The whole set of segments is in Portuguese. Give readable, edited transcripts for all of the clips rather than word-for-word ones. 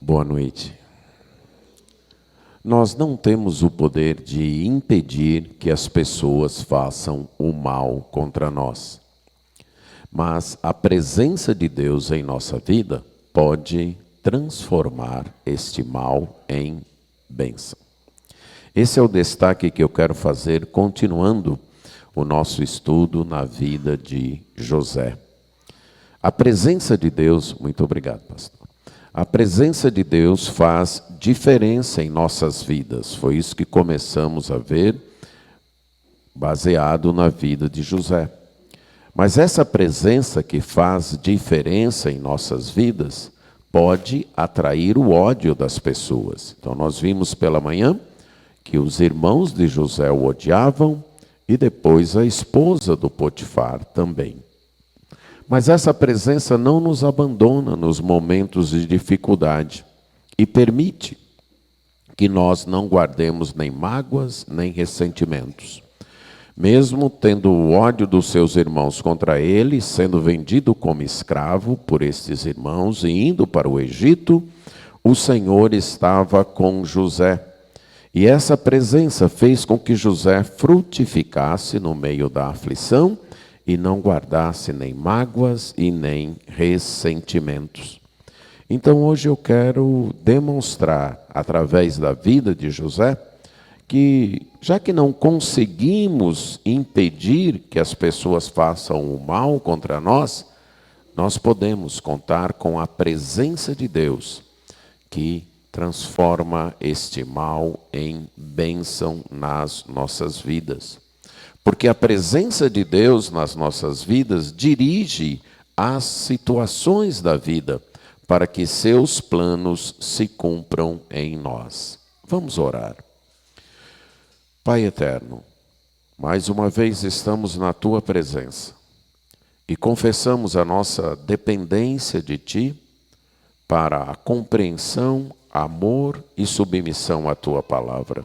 Boa noite. Nós não temos o poder de impedir que as pessoas façam o mal contra nós. Mas a presença de Deus em nossa vida pode transformar este mal em bênção. Esse é o destaque que eu quero fazer, continuando o nosso estudo na vida de José. A presença de Deus, muito obrigado, pastor. A presença de Deus faz diferença em nossas vidas. Foi isso que começamos a ver, baseado na vida de José. Mas essa presença que faz diferença em nossas vidas pode atrair o ódio das pessoas. Então nós vimos pela manhã que os irmãos de José o odiavam e depois a esposa do Potifar também. Mas essa presença não nos abandona nos momentos de dificuldade e permite que nós não guardemos nem mágoas, nem ressentimentos. Mesmo tendo o ódio dos seus irmãos contra ele, sendo vendido como escravo por estes irmãos e indo para o Egito, o Senhor estava com José. E essa presença fez com que José frutificasse no meio da aflição e não guardasse nem mágoas e nem ressentimentos. Então hoje eu quero demonstrar, através da vida de José, que já que não conseguimos impedir que as pessoas façam o mal contra nós, nós podemos contar com a presença de Deus, que transforma este mal em bênção nas nossas vidas. Porque a presença de Deus nas nossas vidas dirige as situações da vida para que seus planos se cumpram em nós. Vamos orar. Pai eterno, mais uma vez estamos na Tua presença e confessamos a nossa dependência de Ti para a compreensão, amor e submissão à Tua palavra.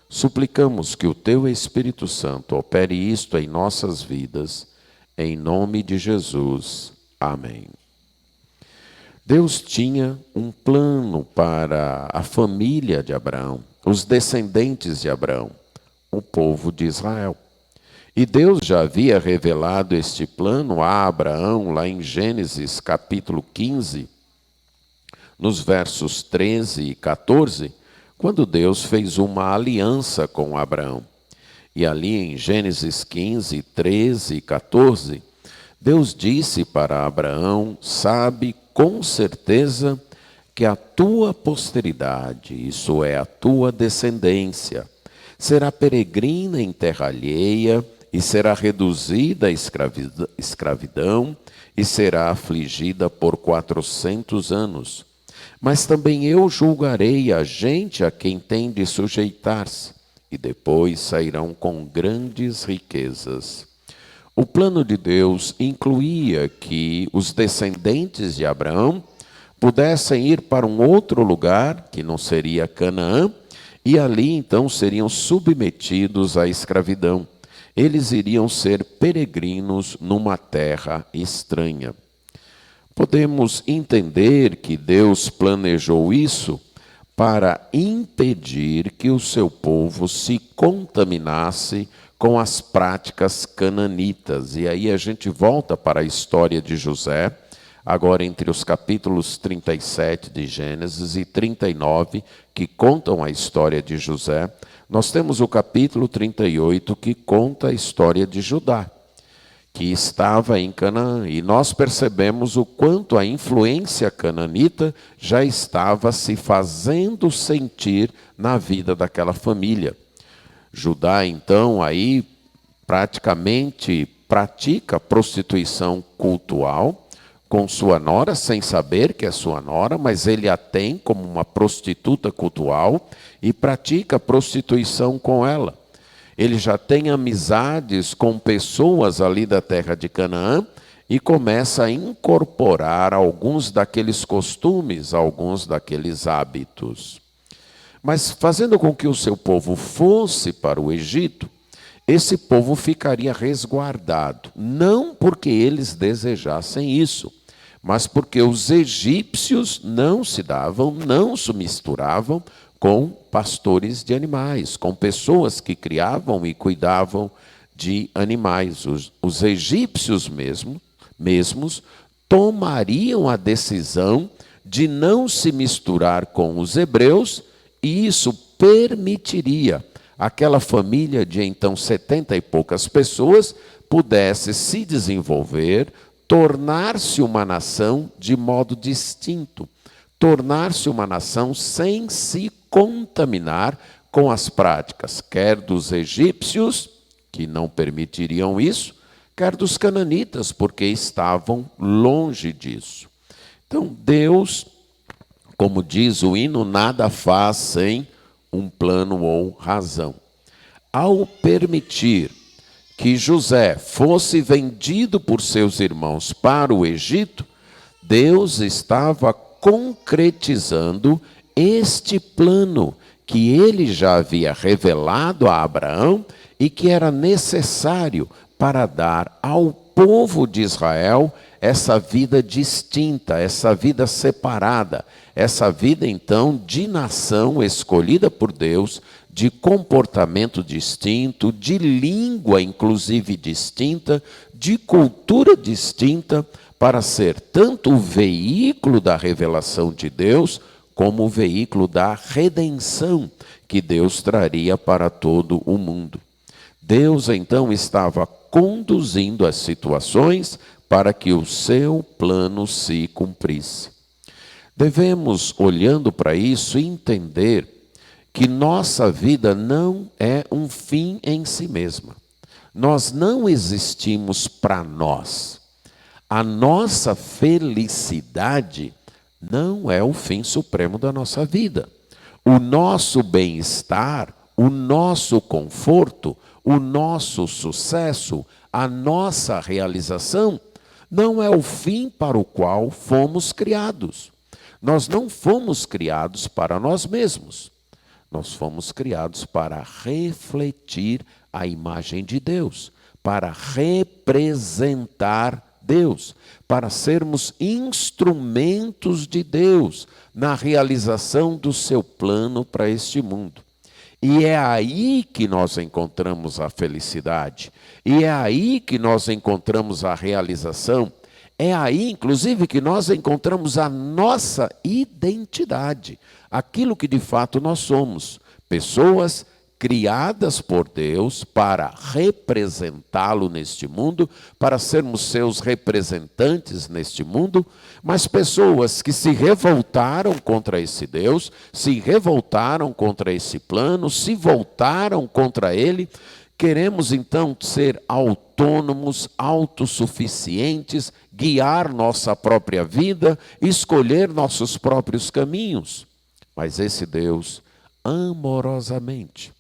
Suplicamos que o Teu Espírito Santo opere isto em nossas vidas, em nome de Jesus. Amém. Deus tinha um plano para a família de Abraão, os descendentes de Abraão, o povo de Israel. E Deus já havia revelado este plano a Abraão lá em Gênesis capítulo 15, nos versos 13 e 14, quando Deus fez uma aliança com Abraão. E ali em Gênesis 15, 13 e 14, Deus disse para Abraão: sabe com certeza que a tua posteridade, isso é, a tua descendência, será peregrina em terra alheia e será reduzida à escravidão e será afligida por 400 anos. Mas também eu julgarei a gente a quem tem de sujeitar-se, e depois sairão com grandes riquezas. O plano de Deus incluía que os descendentes de Abraão pudessem ir para um outro lugar, que não seria Canaã, e ali então seriam submetidos à escravidão. Eles iriam ser peregrinos numa terra estranha. Podemos entender que Deus planejou isso para impedir que o seu povo se contaminasse com as práticas cananitas. E aí a gente volta para a história de José, agora entre os capítulos 37 de Gênesis e 39, que contam a história de José. Nós temos o capítulo 38, que conta a história de Judá, que estava em Canaã, e nós percebemos o quanto a influência cananita já estava se fazendo sentir na vida daquela família. Judá, então, aí praticamente pratica prostituição cultual com sua nora, sem saber que é sua nora, mas ele a tem como uma prostituta cultual e pratica prostituição com ela. Ele já tem amizades com pessoas ali da terra de Canaã e começa a incorporar alguns daqueles costumes, alguns daqueles hábitos. Mas fazendo com que o seu povo fosse para o Egito, esse povo ficaria resguardado, não porque eles desejassem isso, mas porque os egípcios não se misturavam com pastores de animais, com pessoas que criavam e cuidavam de animais. Os egípcios mesmos tomariam a decisão de não se misturar com os hebreus, e isso permitiria aquela família de então 70 e poucas pessoas pudesse se desenvolver, tornar-se uma nação de modo distinto, tornar-se uma nação sem se contaminar com as práticas, quer dos egípcios, que não permitiriam isso, quer dos cananitas, porque estavam longe disso. Então, Deus, como diz o hino, nada faz sem um plano ou razão. Ao permitir que José fosse vendido por seus irmãos para o Egito, Deus estava concretizando este plano que ele já havia revelado a Abraão e que era necessário para dar ao povo de Israel essa vida distinta, essa vida separada, essa vida então de nação escolhida por Deus, de comportamento distinto, de língua inclusive distinta, de cultura distinta, para ser tanto o veículo da revelação de Deus, como o veículo da redenção que Deus traria para todo o mundo. Deus então estava conduzindo as situações para que o seu plano se cumprisse. Devemos, olhando para isso, entender que nossa vida não é um fim em si mesma. Nós não existimos para nós. A nossa felicidade não é o fim supremo da nossa vida. O nosso bem-estar, o nosso conforto, o nosso sucesso, a nossa realização, não é o fim para o qual fomos criados. Nós não fomos criados para nós mesmos. Nós fomos criados para refletir a imagem de Deus, para representar Deus, para sermos instrumentos de Deus na realização do seu plano para este mundo. E é aí que nós encontramos a felicidade, e é aí que nós encontramos a realização, é aí, inclusive, que nós encontramos a nossa identidade, aquilo que de fato nós somos, pessoas criadas por Deus para representá-lo neste mundo, para sermos seus representantes neste mundo, mas pessoas que se revoltaram contra esse Deus, se revoltaram contra esse plano, se voltaram contra ele. Queremos então ser autônomos, autossuficientes, guiar nossa própria vida, escolher nossos próprios caminhos. Mas esse Deus, amorosamente,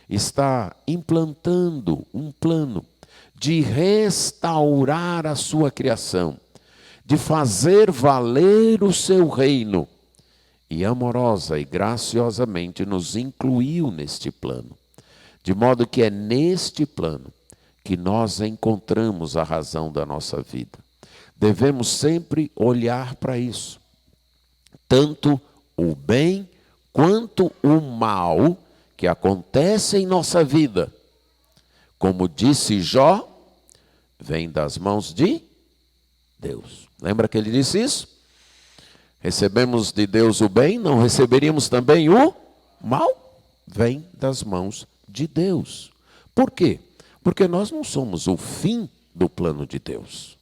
está implantando um plano de restaurar a sua criação, de fazer valer o seu reino, e amorosa e graciosamente nos incluiu neste plano. De modo que é neste plano que nós encontramos a razão da nossa vida. Devemos sempre olhar para isso. Tanto o bem quanto o mal que acontece em nossa vida. Como disse Jó, vem das mãos de Deus. Lembra que ele disse isso? Recebemos de Deus o bem, não receberíamos também o mal? Vem das mãos de Deus. Por quê? Porque nós não somos o fim do plano de Deus.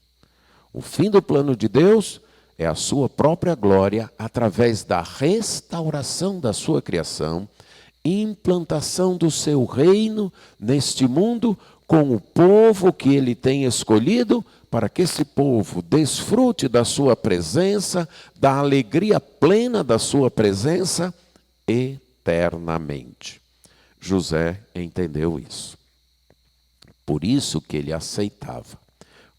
O fim do plano de Deus é a sua própria glória através da restauração da sua criação, implantação do seu reino neste mundo com o povo que ele tem escolhido, para que esse povo desfrute da sua presença, da alegria plena da sua presença eternamente. José entendeu isso. Por isso que ele aceitava,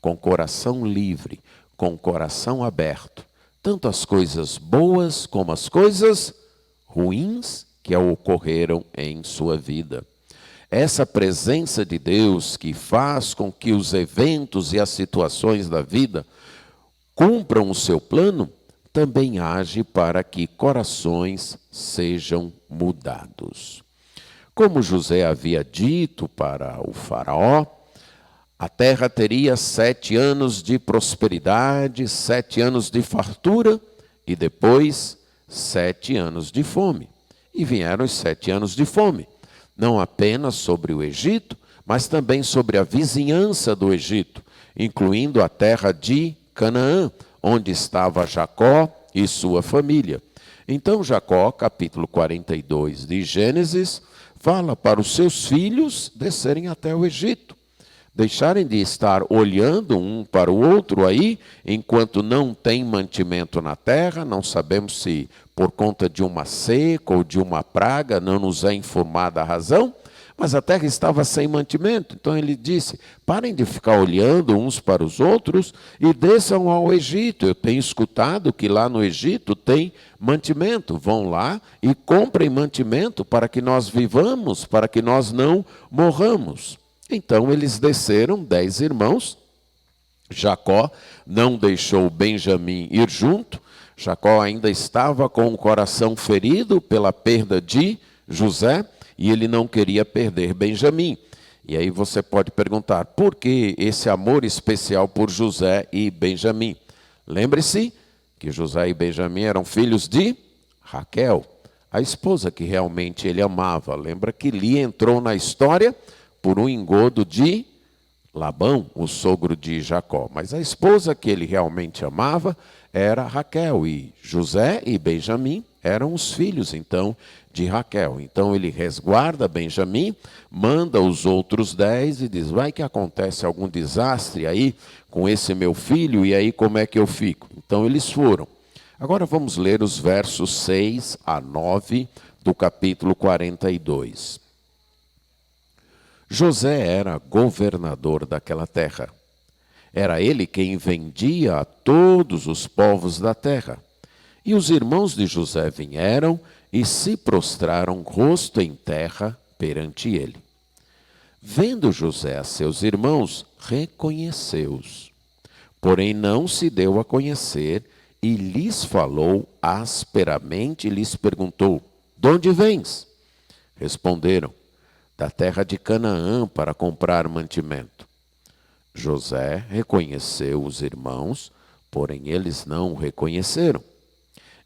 com coração livre, com coração aberto, tanto as coisas boas como as coisas ruins que ocorreram em sua vida. Essa presença de Deus que faz com que os eventos e as situações da vida cumpram o seu plano, também age para que corações sejam mudados. Como José havia dito para o faraó, a terra teria 7 anos de prosperidade, 7 anos de fartura e depois 7 anos de fome. E vieram os 7 anos de fome, não apenas sobre o Egito, mas também sobre a vizinhança do Egito, incluindo a terra de Canaã, onde estava Jacó e sua família. Então Jacó, capítulo 42 de Gênesis, fala para os seus filhos descerem até o Egito, deixarem de estar olhando um para o outro aí, enquanto não tem mantimento na terra, não sabemos se por conta de uma seca ou de uma praga, não nos é informada a razão, mas a terra estava sem mantimento. Então ele disse, parem de ficar olhando uns para os outros e desçam ao Egito. Eu tenho escutado que lá no Egito tem mantimento. Vão lá e comprem mantimento para que nós vivamos, para que nós não morramos. Então eles desceram, 10 irmãos. Jacó não deixou Benjamim ir junto. Jacó ainda estava com o coração ferido pela perda de José e ele não queria perder Benjamim. E aí você pode perguntar, por que esse amor especial por José e Benjamim? Lembre-se que José e Benjamim eram filhos de Raquel, a esposa que realmente ele amava. Lembra que Lia entrou na história por um engodo de Labão, o sogro de Jacó. Mas a esposa que ele realmente amava era Raquel, e José e Benjamim eram os filhos, então, de Raquel. Então ele resguarda Benjamim, manda os outros 10 e diz, vai que acontece algum desastre aí com esse meu filho, e aí como é que eu fico? Então eles foram. Agora vamos ler os versos 6 a 9 do capítulo 42. José era governador daquela terra. Era ele quem vendia a todos os povos da terra. E os irmãos de José vieram e se prostraram rosto em terra perante ele. Vendo José a seus irmãos, reconheceu-os. Porém não se deu a conhecer e lhes falou asperamente e lhes perguntou, de onde vens? Responderam, da terra de Canaã para comprar mantimento. José reconheceu os irmãos, porém eles não o reconheceram.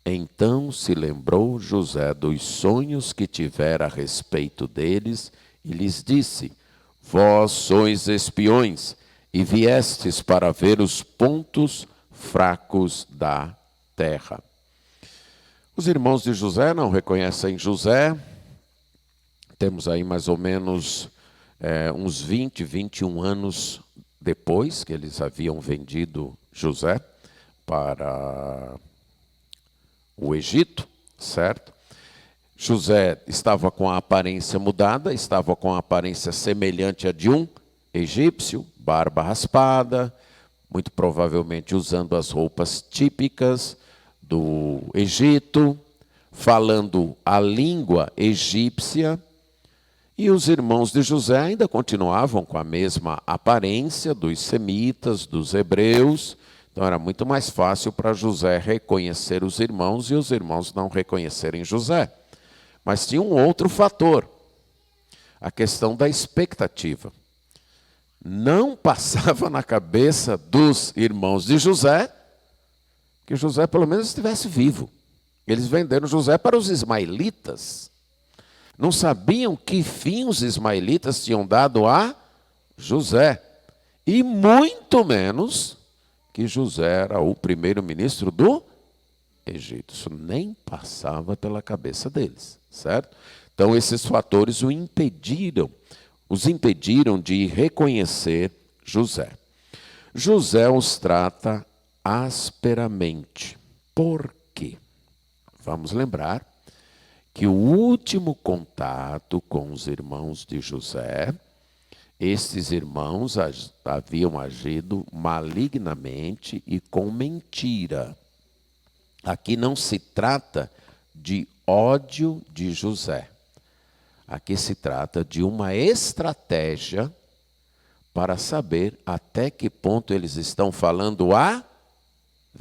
Então se lembrou José dos sonhos que tivera a respeito deles e lhes disse, vós sois espiões e viestes para ver os pontos fracos da terra. Os irmãos de José não reconhecem José. Temos aí mais ou menos uns 20, 21 anos depois que eles haviam vendido José para o Egito, certo? José estava com a aparência mudada, estava com a aparência semelhante à de um egípcio, barba raspada, muito provavelmente usando as roupas típicas do Egito, falando a língua egípcia. E os irmãos de José ainda continuavam com a mesma aparência dos semitas, dos hebreus. Então era muito mais fácil para José reconhecer os irmãos e os irmãos não reconhecerem José. Mas tinha um outro fator, a questão da expectativa. Não passava na cabeça dos irmãos de José que José pelo menos estivesse vivo. Eles venderam José para os ismaelitas. Não sabiam que fim os ismaelitas tinham dado a José. E muito menos que José era o primeiro-ministro do Egito. Isso nem passava pela cabeça deles, certo? Então esses fatores os impediram de reconhecer José. José os trata asperamente. Por quê? Vamos lembrar que o último contato com os irmãos de José, estes irmãos haviam agido malignamente e com mentira. Aqui não se trata de ódio de José. Aqui se trata de uma estratégia para saber até que ponto eles estão falando a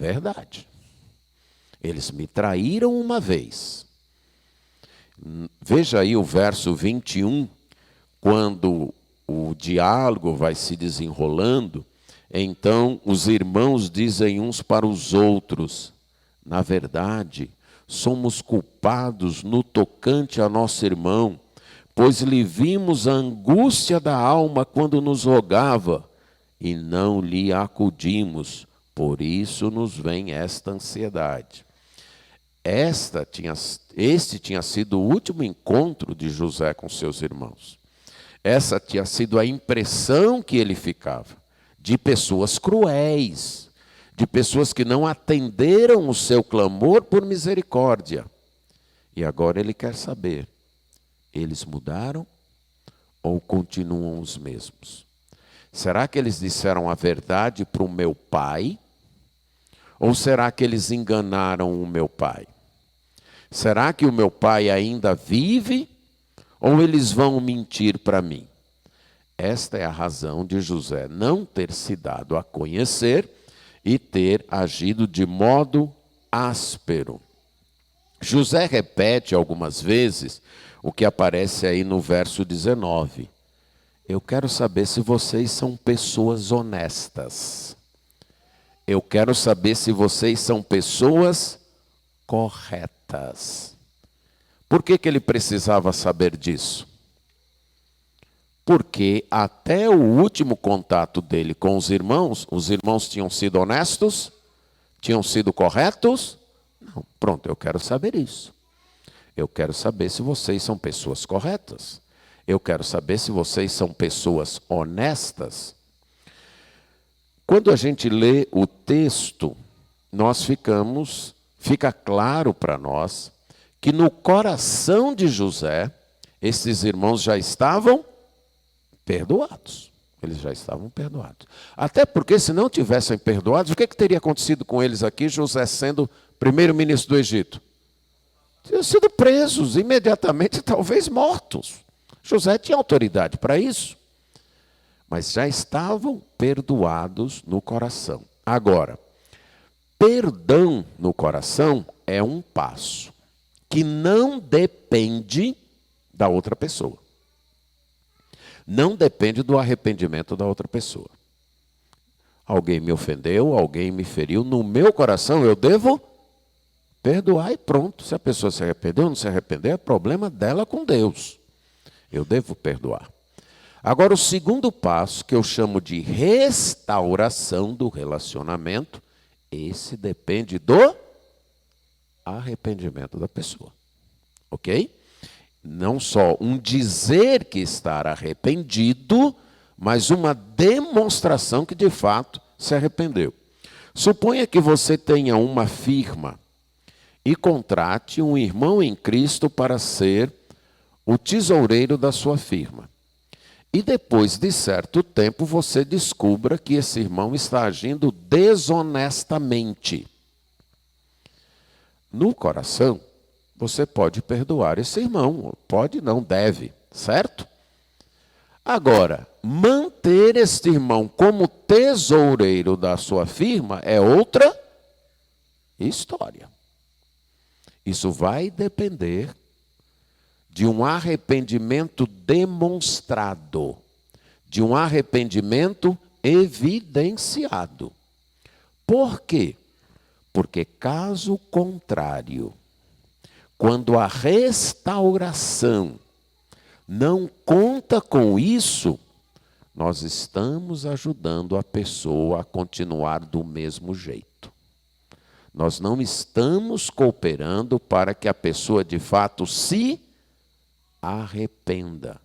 verdade. Eles me traíram uma vez. Veja aí o verso 21, quando o diálogo vai se desenrolando, então os irmãos dizem uns para os outros: na verdade, somos culpados no tocante a nosso irmão, pois lhe vimos a angústia da alma quando nos rogava, e não lhe acudimos, por isso nos vem esta ansiedade. Este tinha sido o último encontro de José com seus irmãos. Essa tinha sido a impressão que ele ficava, de pessoas cruéis, de pessoas que não atenderam o seu clamor por misericórdia. E agora ele quer saber, eles mudaram ou continuam os mesmos? Será que eles disseram a verdade para o meu pai? Ou será que eles enganaram o meu pai? Será que o meu pai ainda vive? Ou eles vão mentir para mim? Esta é a razão de José não ter se dado a conhecer e ter agido de modo áspero. José repete algumas vezes o que aparece aí no verso 19. Eu quero saber se vocês são pessoas honestas. Eu quero saber se vocês são pessoas corretas. Por que ele precisava saber disso? Porque até o último contato dele com os irmãos tinham sido honestos? Tinham sido corretos? Não. Pronto, eu quero saber isso. Eu quero saber se vocês são pessoas corretas. Eu quero saber se vocês são pessoas honestas. Quando a gente lê o texto, fica claro para nós que no coração de José, esses irmãos já estavam perdoados. Eles já estavam perdoados. Até porque se não tivessem perdoados, o que teria acontecido com eles aqui, José sendo primeiro-ministro do Egito? Teriam sido presos imediatamente, talvez mortos. José tinha autoridade para isso. Mas já estavam perdoados no coração. Agora, perdão no coração é um passo que não depende da outra pessoa. Não depende do arrependimento da outra pessoa. Alguém me ofendeu, alguém me feriu, no meu coração eu devo perdoar e pronto. Se a pessoa se arrependeu ou não se arrependeu, é problema dela com Deus. Eu devo perdoar. Agora, o segundo passo, que eu chamo de restauração do relacionamento, esse depende do arrependimento da pessoa. Ok? Não só um dizer que estar arrependido, mas uma demonstração que de fato se arrependeu. Suponha que você tenha uma firma e contrate um irmão em Cristo para ser o tesoureiro da sua firma. E depois de certo tempo você descubra que esse irmão está agindo desonestamente. No coração, você pode perdoar esse irmão. Pode, não deve, certo? Agora, manter este irmão como tesoureiro da sua firma é outra história. Isso vai depender de um arrependimento demonstrado, de um arrependimento evidenciado. Por quê? Porque caso contrário, quando a restauração não conta com isso, nós estamos ajudando a pessoa a continuar do mesmo jeito. Nós não estamos cooperando para que a pessoa de fato se arrependa,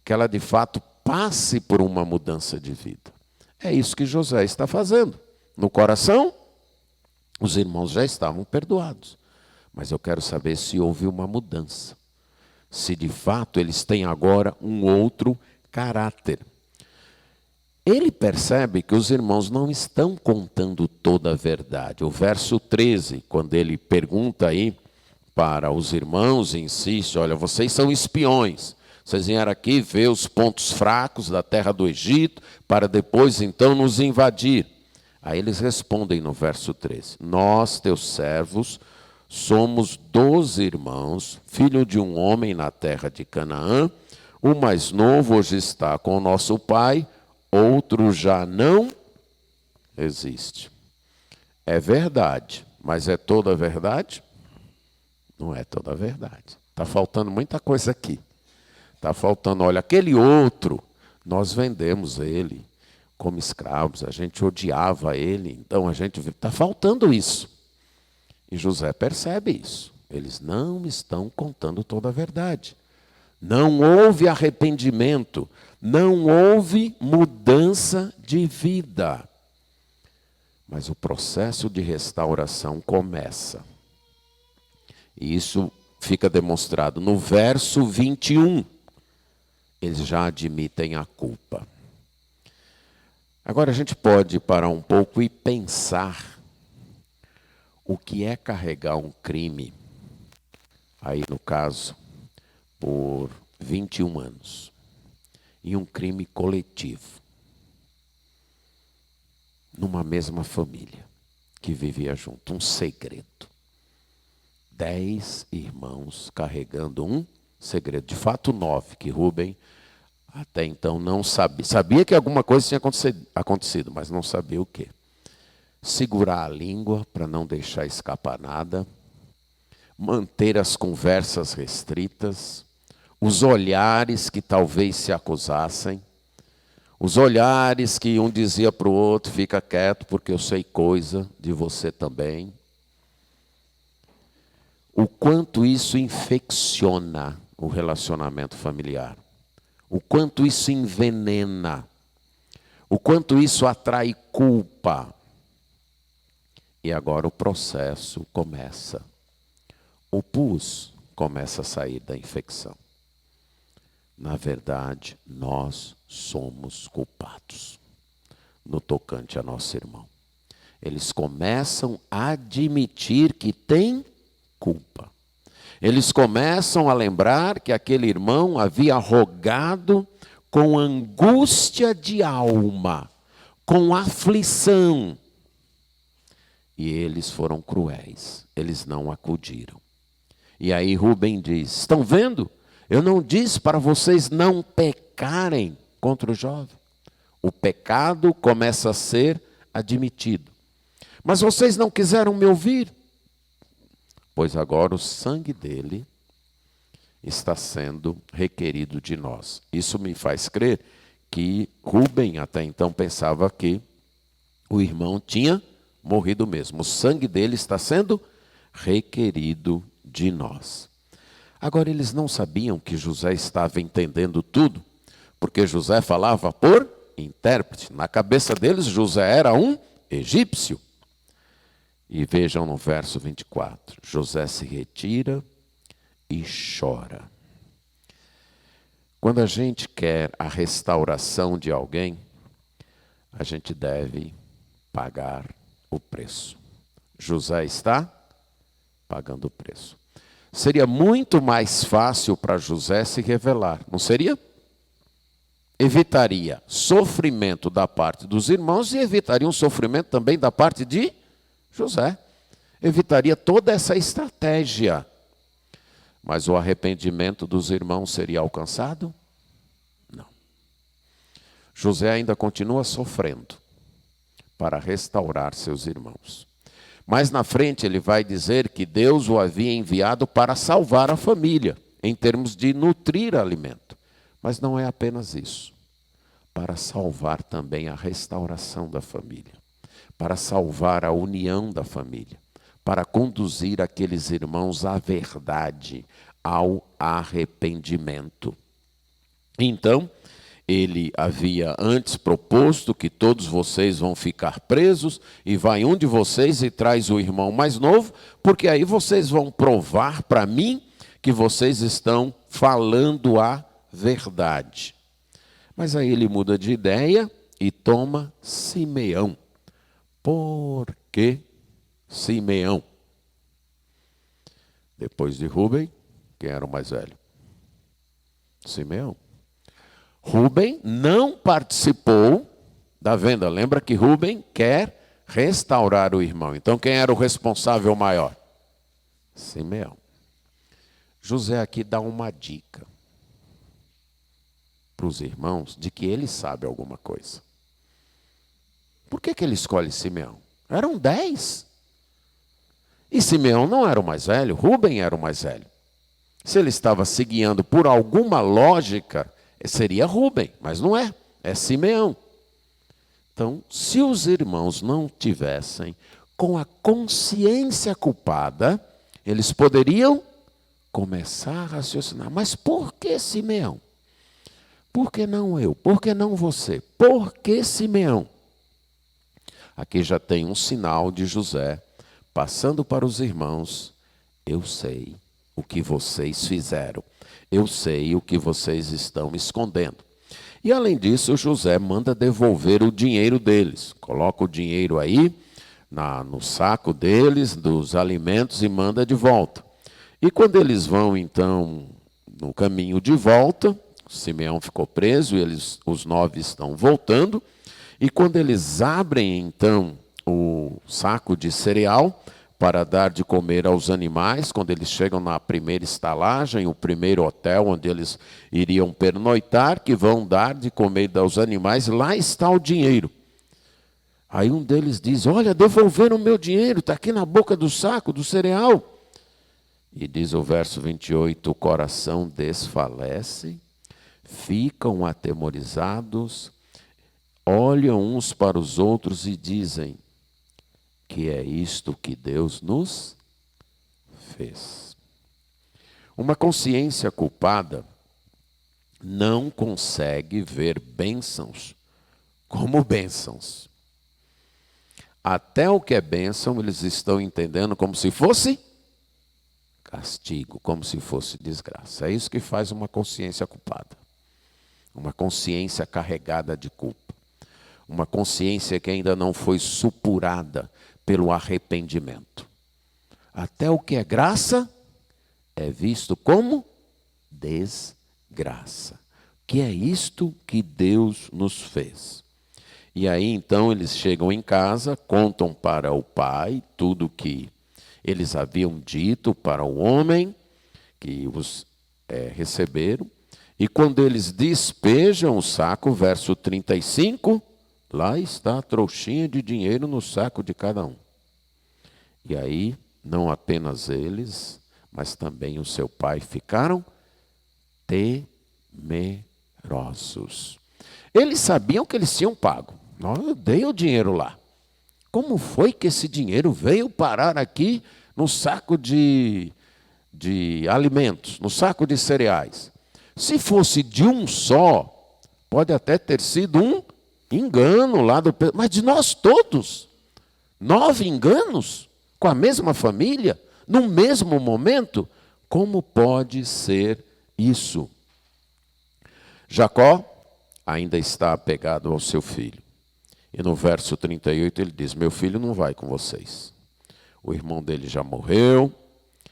que ela de fato passe por uma mudança de vida. É isso que José está fazendo. No coração, os irmãos já estavam perdoados. Mas eu quero saber se houve uma mudança. Se de fato eles têm agora um outro caráter. Ele percebe que os irmãos não estão contando toda a verdade. O verso 13, quando ele pergunta aí para os irmãos e insiste, olha, vocês são espiões. Vocês vieram aqui ver os pontos fracos da terra do Egito, para depois então nos invadir. Aí eles respondem no verso 13: Nós, teus servos, somos 12 irmãos, filho de um homem na terra de Canaã. O mais novo hoje está com o nosso pai, outro já não existe. É verdade, mas é toda a verdade? Não é toda a verdade. Está faltando muita coisa aqui. Está faltando, olha, aquele outro, nós vendemos ele como escravos, a gente odiava ele, então a gente... Está faltando isso. E José percebe isso. Eles não estão contando toda a verdade. Não houve arrependimento, não houve mudança de vida. Mas o processo de restauração começa. E isso fica demonstrado no verso 21. Eles já admitem a culpa. Agora a gente pode parar um pouco e pensar o que é carregar um crime, aí no caso, por 21 anos, e um crime coletivo, numa mesma família, que vivia junto, um segredo. 10 irmãos carregando um segredo, de fato 9, que Rubem até então não sabia. Sabia que alguma coisa tinha acontecido, mas não sabia o quê. Segurar a língua para não deixar escapar nada, manter as conversas restritas, os olhares que talvez se acusassem, os olhares que um dizia para o outro, fica quieto porque eu sei coisa de você também. O quanto isso infecciona o relacionamento familiar, o quanto isso envenena, o quanto isso atrai culpa. E agora o processo começa. O pus começa a sair da infecção. Na verdade, nós somos culpados no tocante a nosso irmão. Eles começam a admitir que tem culpa. Eles começam a lembrar que aquele irmão havia rogado com angústia de alma, com aflição. E eles foram cruéis, eles não acudiram. E aí Rubem diz: estão vendo? Eu não disse para vocês não pecarem contra o jovem. O pecado começa a ser admitido. Mas vocês não quiseram me ouvir. Pois agora o sangue dele está sendo requerido de nós. Isso me faz crer que Rubem até então pensava que o irmão tinha morrido mesmo. O sangue dele está sendo requerido de nós. Agora, eles não sabiam que José estava entendendo tudo, porque José falava por intérprete. Na cabeça deles, José era um egípcio. E vejam no verso 24, José se retira e chora. Quando a gente quer a restauração de alguém, a gente deve pagar o preço. José está pagando o preço. Seria muito mais fácil para José se revelar, não seria? Evitaria sofrimento da parte dos irmãos e evitaria um sofrimento também da parte de José. Evitaria toda essa estratégia. Mas o arrependimento dos irmãos seria alcançado? Não. José ainda continua sofrendo para restaurar seus irmãos. Mais na frente ele vai dizer que Deus o havia enviado para salvar a família, em termos de nutrir alimento. Mas não é apenas isso. Para salvar também a restauração da família. Para salvar a união da família. Para conduzir aqueles irmãos à verdade, ao arrependimento. Então, ele havia antes proposto que todos vocês vão ficar presos e vai um de vocês e traz o irmão mais novo, porque aí vocês vão provar para mim que vocês estão falando a verdade. Mas aí ele muda de ideia e toma Simeão. Por que Simeão? Depois de Rubem, quem era o mais velho? Simeão. Rubem não participou da venda. Lembra que Rubem quer restaurar o irmão. Então, quem era o responsável maior? Simeão. José aqui dá uma dica para os irmãos de que ele sabe alguma coisa. Por que ele escolhe Simeão? Eram 10. E Simeão não era o mais velho, Rúben era o mais velho. Se ele estava se guiando por alguma lógica, seria Rúben, mas não é, é Simeão. Então, se os irmãos não tivessem com a consciência culpada, eles poderiam começar a raciocinar. Mas por que Simeão? Por que não eu? Por que não você? Por que Simeão? Aqui já tem um sinal de José passando para os irmãos: eu sei o que vocês fizeram, eu sei o que vocês estão escondendo. E além disso, José manda devolver o dinheiro deles. Coloca o dinheiro aí no saco deles, dos alimentos, e manda de volta. E quando eles vão, então, no caminho de volta, Simeão ficou preso, os 9 estão voltando, e quando eles abrem, então, o saco de cereal para dar de comer aos animais, quando eles chegam na primeira estalagem, o primeiro hotel onde eles iriam pernoitar, que vão dar de comer aos animais, lá está o dinheiro. Aí um deles diz: olha, devolveram o meu dinheiro, está aqui na boca do saco, do cereal. E diz o verso 28, o coração desfalece, ficam atemorizados, olham uns para os outros e dizem: que é isto que Deus nos fez. Uma consciência culpada não consegue ver bênçãos como bênçãos. Até o que é bênção, eles estão entendendo como se fosse castigo, como se fosse desgraça. É isso que faz uma consciência culpada. Uma consciência carregada de culpa. Uma consciência que ainda não foi supurada pelo arrependimento. Até o que é graça é visto como desgraça. Que é isto que Deus nos fez. E aí então eles chegam em casa, contam para o pai tudo que eles haviam dito para o homem que os receberam. E quando eles despejam o saco, verso 35, lá está a trouxinha de dinheiro no saco de cada um. E aí, não apenas eles, mas também o seu pai ficaram temerosos. Eles sabiam que eles tinham pago. Eu dei o dinheiro lá. Como foi que esse dinheiro veio parar aqui no saco de alimentos, no saco de cereais? Se fosse de um só, pode até ter sido um engano lá do... Mas de nós todos, 9 enganos com a mesma família, no mesmo momento, como pode ser isso? Jacó ainda está apegado ao seu filho. E no verso 38 ele diz: meu filho não vai com vocês. O irmão dele já morreu,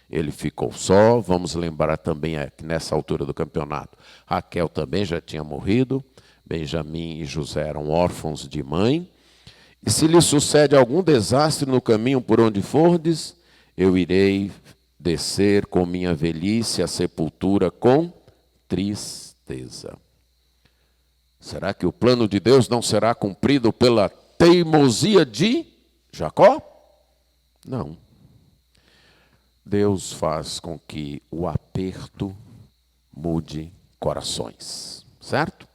ele ficou só. Vamos lembrar também que nessa altura do campeonato, Raquel também já tinha morrido. Benjamim e José eram órfãos de mãe. E se lhe sucede algum desastre no caminho por onde fordes, eu irei descer com minha velhice à sepultura com tristeza. Será que o plano de Deus não será cumprido pela teimosia de Jacó? Não. Deus faz com que o aperto mude corações, certo?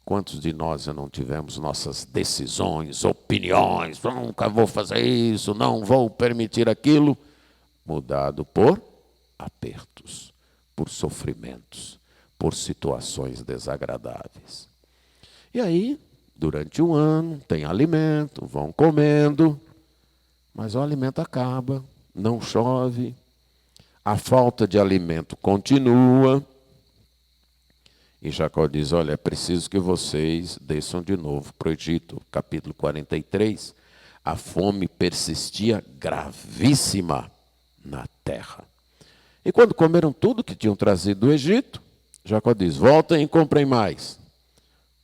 Quantos de nós já não tivemos nossas decisões, opiniões, nunca vou fazer isso, não vou permitir aquilo, mudado por apertos, por sofrimentos, por situações desagradáveis. E aí, durante um ano, tem alimento, vão comendo, mas o alimento acaba, não chove, a falta de alimento continua. E Jacó diz: olha, é preciso que vocês desçam de novo para o Egito. Capítulo 43, a fome persistia gravíssima na terra. E quando comeram tudo que tinham trazido do Egito, Jacó diz: voltem e comprem mais.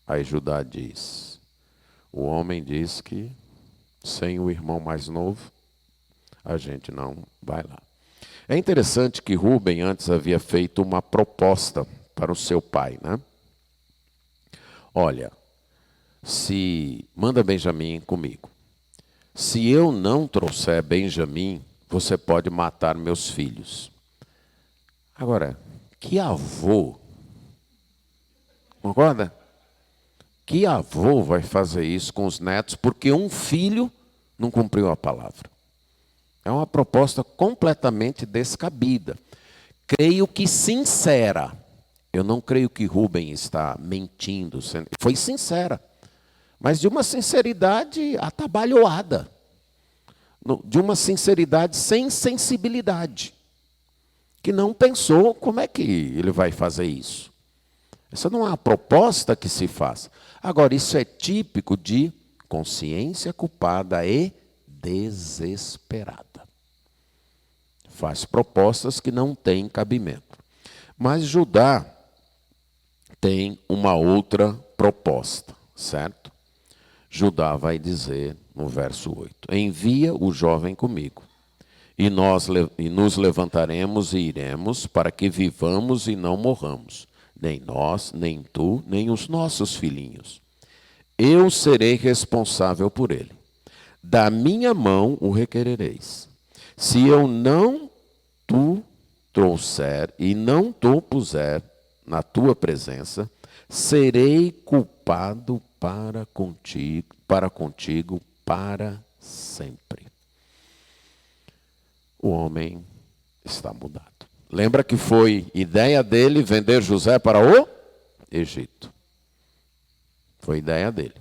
Aí Judá diz: o homem diz que sem o irmão mais novo, a gente não vai lá. É interessante que Rúben antes havia feito uma proposta para o seu pai, né? Olha, manda Benjamim comigo. Se eu não trouxer Benjamim, você pode matar meus filhos. Agora, que avô, concorda? Que avô vai fazer isso com os netos porque um filho não cumpriu a palavra? É uma proposta completamente descabida. Creio que sincera. Eu não creio que Rúben está mentindo. Foi sincera. Mas de uma sinceridade atabalhoada. De uma sinceridade sem sensibilidade. Que não pensou como é que ele vai fazer isso. Essa não é uma proposta que se faz. Agora, isso é típico de consciência culpada e desesperada. Faz propostas que não têm cabimento. Mas Judá tem uma outra proposta, certo? Judá vai dizer no verso 8: envia o jovem comigo, e nos levantaremos e iremos, para que vivamos e não morramos, nem nós, nem tu, nem os nossos filhinhos. Eu serei responsável por ele. Da minha mão o requerereis. Se eu não tu trouxer e não tu puser na tua presença, serei culpado para contigo para sempre. O homem está mudado. Lembra que foi ideia dele vender José para o Egito. Foi ideia dele.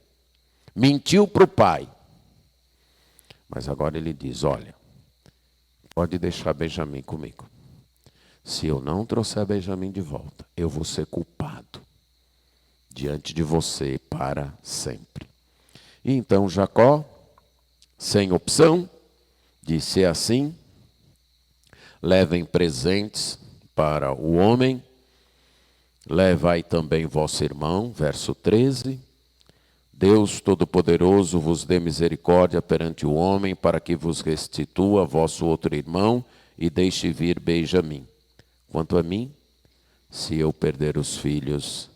Mentiu para o pai. Mas agora ele diz, olha, pode deixar Benjamim comigo. Se eu não trouxer Benjamim de volta, eu vou ser culpado diante de você para sempre. E então Jacó, sem opção, disse assim: levem presentes para o homem, levai também vosso irmão, verso 13. Deus Todo-Poderoso vos dê misericórdia perante o homem, para que vos restitua vosso outro irmão e deixe vir Benjamim. Quanto a mim, se eu perder os filhos,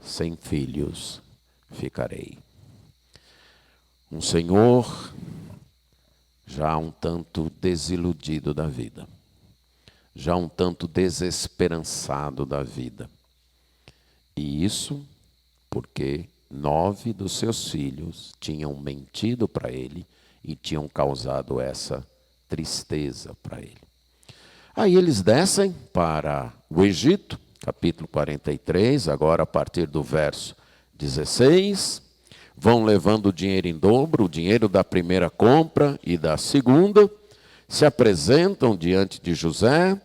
sem filhos ficarei. Um senhor já um tanto desiludido da vida, já um tanto desesperançado da vida. E isso porque 9 dos seus filhos tinham mentido para ele e tinham causado essa tristeza para ele. Aí eles descem para o Egito, capítulo 43, agora a partir do verso 16, vão levando o dinheiro em dobro, o dinheiro da primeira compra e da segunda, se apresentam diante de José,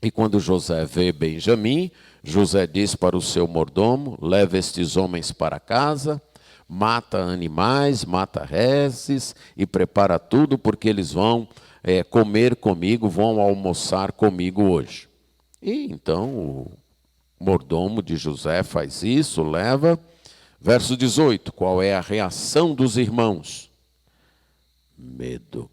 e quando José vê Benjamim, José diz para o seu mordomo: leva estes homens para casa, mata animais, mata reses e prepara tudo, porque eles vão comer comigo, vão almoçar comigo hoje. E então o mordomo de José faz isso, leva. Verso 18, qual é a reação dos irmãos? Medo.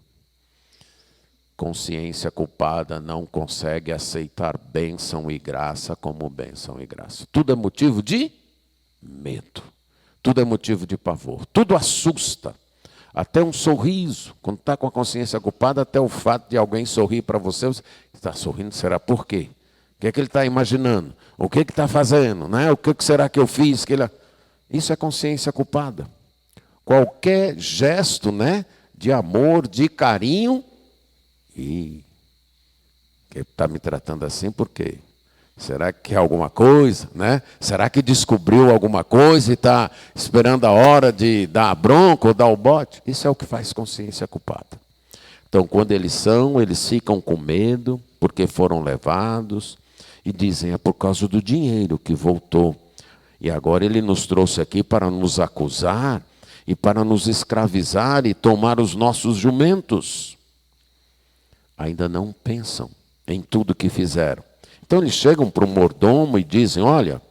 Consciência culpada não consegue aceitar bênção e graça como bênção e graça. Tudo é motivo de medo. Tudo é motivo de pavor. Tudo assusta. Até um sorriso. Quando está com a consciência culpada, até o fato de alguém sorrir para você, você está sorrindo, será por quê? O que é que ele está imaginando? O que está fazendo? Né? O que será que eu fiz? Isso é consciência culpada. Qualquer gesto, né, de amor, de carinho, e que está me tratando assim por quê? Será que é alguma coisa, né? Será que descobriu alguma coisa e está esperando a hora de dar a bronca ou dar o bote? Isso é o que faz consciência culpada. Então, quando eles ficam com medo, porque foram levados, e dizem, é por causa do dinheiro que voltou. E agora ele nos trouxe aqui para nos acusar, e para nos escravizar e tomar os nossos jumentos. Ainda não pensam em tudo que fizeram. Então eles chegam para o mordomo e dizem, olha,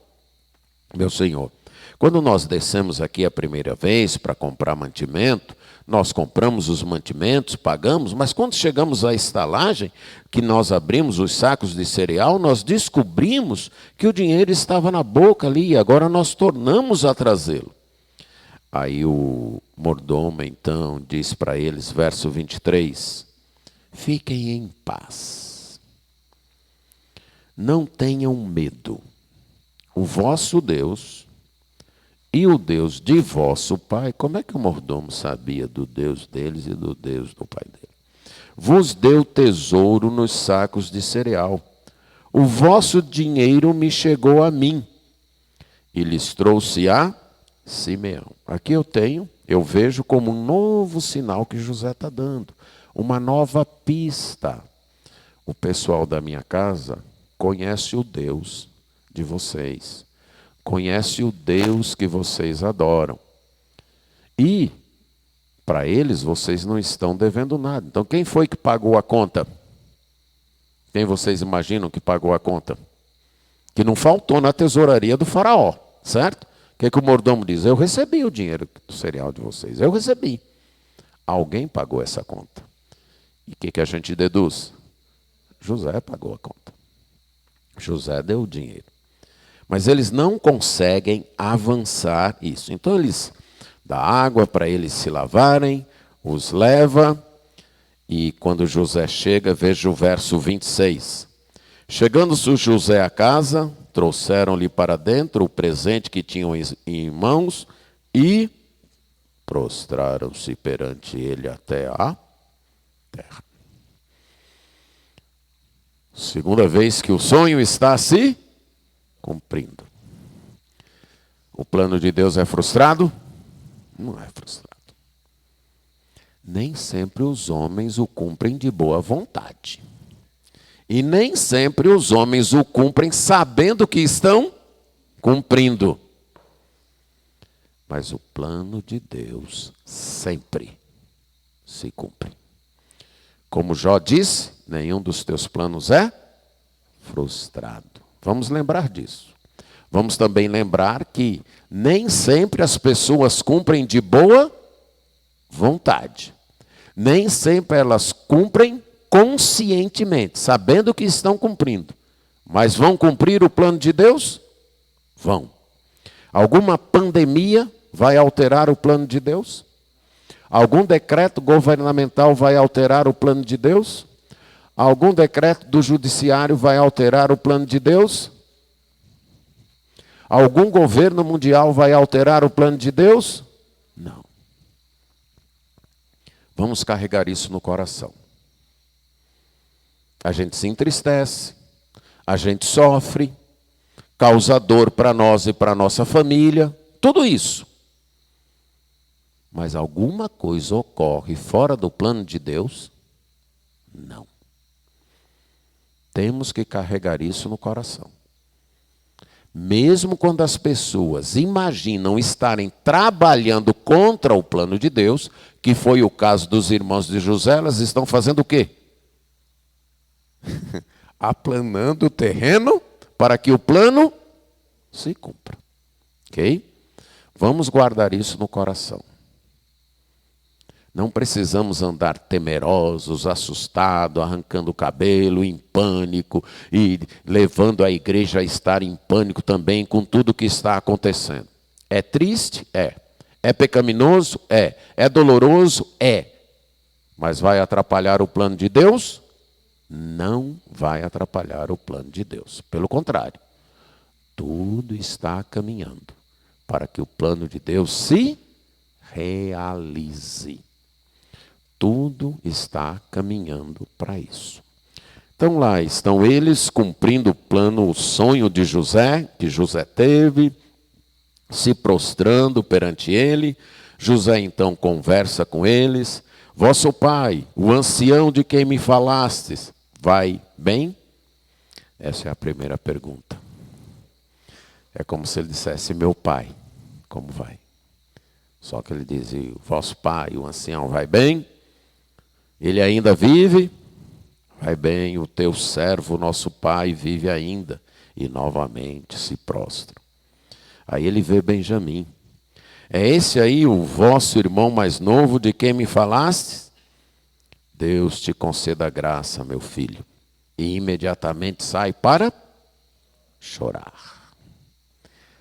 meu senhor, quando nós descemos aqui a primeira vez para comprar mantimento, nós compramos os mantimentos, pagamos, mas quando chegamos à estalagem, que nós abrimos os sacos de cereal, nós descobrimos que o dinheiro estava na boca ali, e agora nós tornamos a trazê-lo. Aí o mordomo, então, diz para eles, verso 23, fiquem em paz, não tenham medo, o vosso Deus e o Deus de vosso pai, como é que o mordomo sabia do Deus deles e do Deus do pai dele? Vos deu tesouro nos sacos de cereal, o vosso dinheiro me chegou a mim, e lhes trouxe a Simeão. Aqui eu vejo como um novo sinal que José está dando, uma nova pista. O pessoal da minha casa conhece o Deus de vocês, conhece o Deus que vocês adoram. E, para eles, vocês não estão devendo nada. Então, quem foi que pagou a conta? Quem vocês imaginam que pagou a conta? Que não faltou na tesouraria do faraó, certo? O que o mordomo diz? Eu recebi o dinheiro do cereal de vocês. Eu recebi. Alguém pagou essa conta. E o que a gente deduz? José pagou a conta. José deu o dinheiro. Mas eles não conseguem avançar isso. Então eles dão água para eles se lavarem, os leva. E quando José chega, veja o verso 26. Chegando-se José à casa, trouxeram-lhe para dentro o presente que tinham em mãos e prostraram-se perante ele até a terra. Segunda vez que o sonho está se cumprindo. O plano de Deus é frustrado? Não é frustrado. Nem sempre os homens o cumprem de boa vontade. E nem sempre os homens o cumprem sabendo que estão cumprindo. Mas o plano de Deus sempre se cumpre. Como Jó disse, nenhum dos teus planos é frustrado. Vamos lembrar disso. Vamos também lembrar que nem sempre as pessoas cumprem de boa vontade. Nem sempre elas cumprem conscientemente, sabendo que estão cumprindo. Mas vão cumprir o plano de Deus? Vão. Alguma pandemia vai alterar o plano de Deus? Algum decreto governamental vai alterar o plano de Deus? Algum decreto do judiciário vai alterar o plano de Deus? Algum governo mundial vai alterar o plano de Deus? Não. Vamos carregar isso no coração. A gente se entristece, a gente sofre, causa dor para nós e para a nossa família, tudo isso. Mas alguma coisa ocorre fora do plano de Deus? Não. Temos que carregar isso no coração. Mesmo quando as pessoas imaginam estarem trabalhando contra o plano de Deus, que foi o caso dos irmãos de José, elas estão fazendo o quê? Aplanando o terreno para que o plano se cumpra. Ok? Vamos guardar isso no coração. Não precisamos andar temerosos, assustados, arrancando o cabelo, em pânico e levando a igreja a estar em pânico também com tudo que está acontecendo. É triste? É. É pecaminoso? É. É doloroso? É. Mas vai atrapalhar o plano de Deus? Não vai atrapalhar o plano de Deus. Pelo contrário, tudo está caminhando para que o plano de Deus se realize. Tudo está caminhando para isso. Então lá estão eles cumprindo o plano, o sonho de José, que José teve, se prostrando perante ele. José então conversa com eles. Vosso pai, o ancião de quem me falastes, vai bem? Essa é a primeira pergunta. É como se ele dissesse, meu pai, como vai? Só que ele dizia, vosso pai, o ancião, vai bem? Ele ainda vive? Vai bem, o teu servo, nosso pai, vive ainda. E novamente se prostra. Aí ele vê Benjamim. É esse aí o vosso irmão mais novo de quem me falastes? Deus te conceda graça, meu filho. E imediatamente sai para chorar.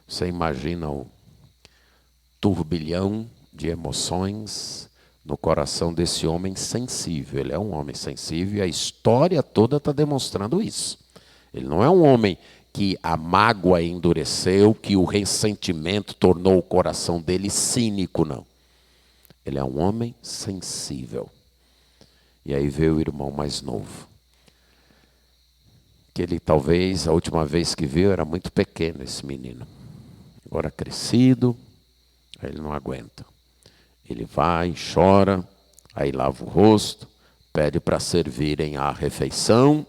Você imagina o turbilhão de emoções no coração desse homem sensível. Ele é um homem sensível e a história toda está demonstrando isso. Ele não é um homem que a mágoa endureceu, que o ressentimento tornou o coração dele cínico, não. Ele é um homem sensível. E aí veio o irmão mais novo. Que ele talvez, a última vez que viu, era muito pequeno esse menino. Agora crescido, aí ele não aguenta. Ele vai, chora, aí lava o rosto, pede para servirem a refeição.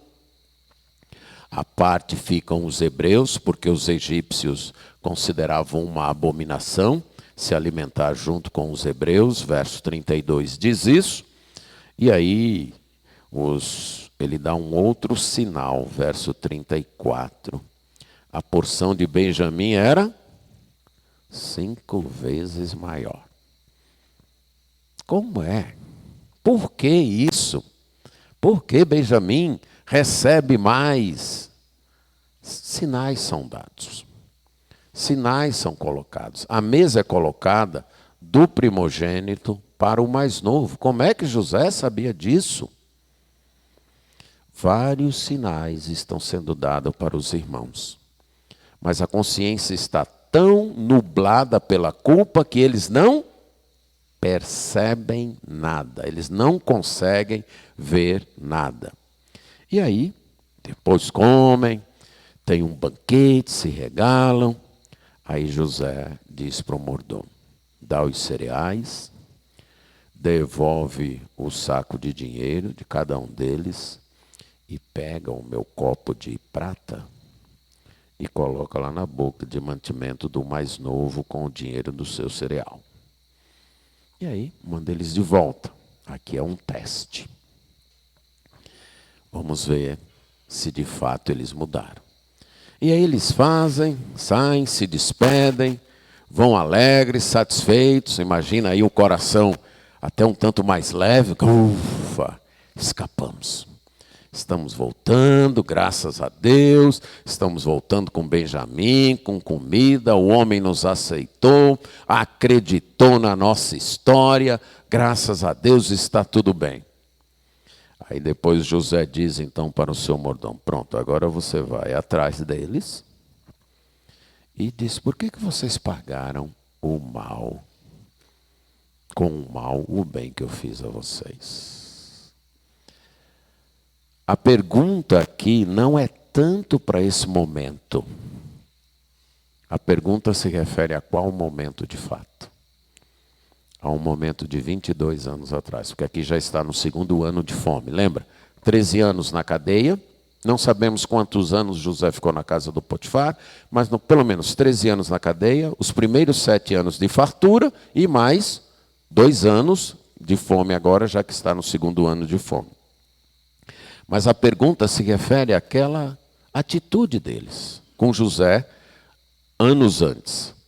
À parte ficam os hebreus, porque os egípcios consideravam uma abominação se alimentar junto com os hebreus. Verso 32 diz isso. E aí ele dá um outro sinal, verso 34. A porção de Benjamim era 5 vezes maior. Como é? Por que isso? Por que Benjamim recebe mais? Sinais são dados. Sinais são colocados. A mesa é colocada do primogênito para o mais novo. Como é que José sabia disso? Vários sinais estão sendo dados para os irmãos. Mas a consciência está tão nublada pela culpa que eles não percebem nada. Eles não conseguem ver nada. E aí, depois comem, tem um banquete, se regalam. Aí José diz para o mordomo: dá os cereais, devolve o saco de dinheiro de cada um deles e pega o meu copo de prata e coloca lá na boca de mantimento do mais novo com o dinheiro do seu cereal. E aí, manda eles de volta. Aqui é um teste. Vamos ver se de fato eles mudaram. E aí eles fazem, saem, se despedem, vão alegres, satisfeitos. Imagina aí o coração até um tanto mais leve. Ufa, escapamos. Estamos voltando, graças a Deus. Estamos voltando com Benjamim, com comida. O homem nos aceitou, acreditou na nossa história. Graças a Deus está tudo bem. Aí depois José diz então para o seu mordomo: pronto, agora você vai atrás deles e diz: por que vocês pagaram o mal com o mal o bem que eu fiz a vocês? A pergunta aqui não é tanto para esse momento. A pergunta se refere a qual momento de fato? A um momento de 22 anos atrás, porque aqui já está no 2º ano de fome, lembra? 13 anos na cadeia, não sabemos quantos anos José ficou na casa do Potifar, mas pelo menos 13 anos na cadeia, os primeiros 7 anos de fartura e mais 2 anos de fome agora, já que está no 2º ano de fome. Mas a pergunta se refere àquela atitude deles com José anos antes.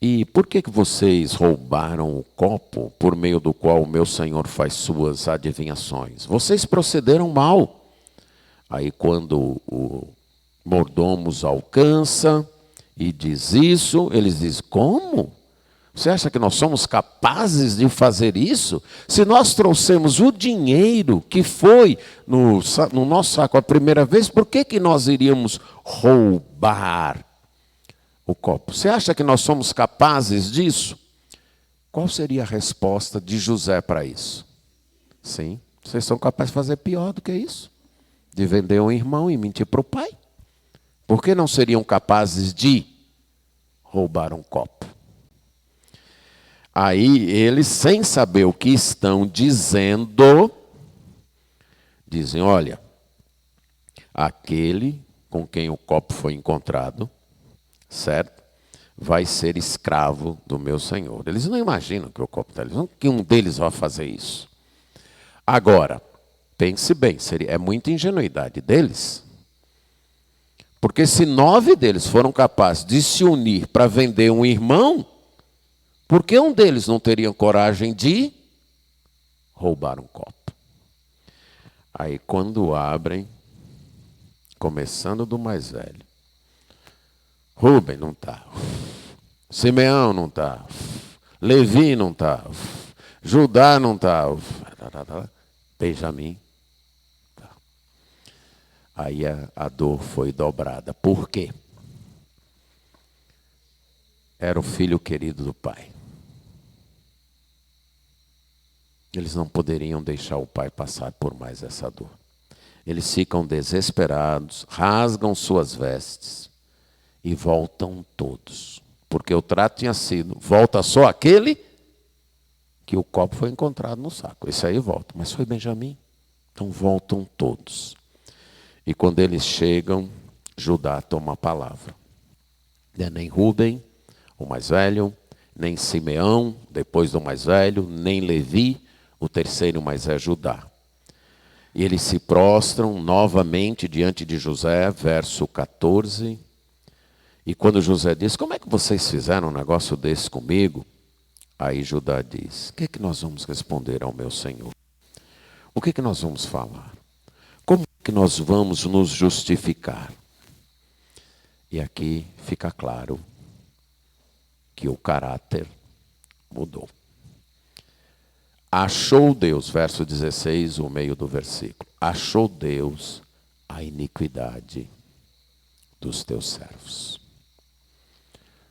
E por que vocês roubaram o copo por meio do qual o meu senhor faz suas adivinhações? Vocês procederam mal. Aí quando o mordomo os alcança e diz isso, eles dizem: como? Você acha que nós somos capazes de fazer isso? Se nós trouxemos o dinheiro que foi no nosso saco a primeira vez, por que nós iríamos roubar o copo? Você acha que nós somos capazes disso? Qual seria a resposta de José para isso? Sim, vocês são capazes de fazer pior do que isso. De vender um irmão e mentir para o pai. Por que não seriam capazes de roubar um copo? Aí eles, sem saber o que estão dizendo, dizem: olha, aquele com quem o copo foi encontrado, certo? Vai ser escravo do meu senhor. Eles não imaginam que o copo está ali, que um deles vai fazer isso. Agora, pense bem, é muita ingenuidade deles. Porque se 9 deles foram capazes de se unir para vender um irmão, Porque um deles não teria coragem de roubar um copo. Aí quando abrem, começando do mais velho, Rubem não está, Simeão não está, Levi não está, Judá não está, Benjamim. Tá. Aí a dor foi dobrada. Por quê? Era o filho querido do pai. Eles não poderiam deixar o pai passar por mais essa dor. Eles ficam desesperados, rasgam suas vestes e voltam todos. Porque o trato tinha sido, volta só aquele que o copo foi encontrado no saco. Esse aí volta, mas foi Benjamim. Então voltam todos. E quando eles chegam, Judá toma a palavra. Não é nem Rubem, o mais velho, nem Simeão, depois do mais velho, nem Levi, o terceiro mais é Judá. E eles se prostram novamente diante de José, verso 14. E quando José diz, como é que vocês fizeram um negócio desse comigo? Aí Judá diz, o que é que nós vamos responder ao meu Senhor? O que é que nós vamos falar? Como é que nós vamos nos justificar? E aqui fica claro que o caráter mudou. Achou Deus, verso 16, o meio do versículo. Achou Deus a iniquidade dos teus servos.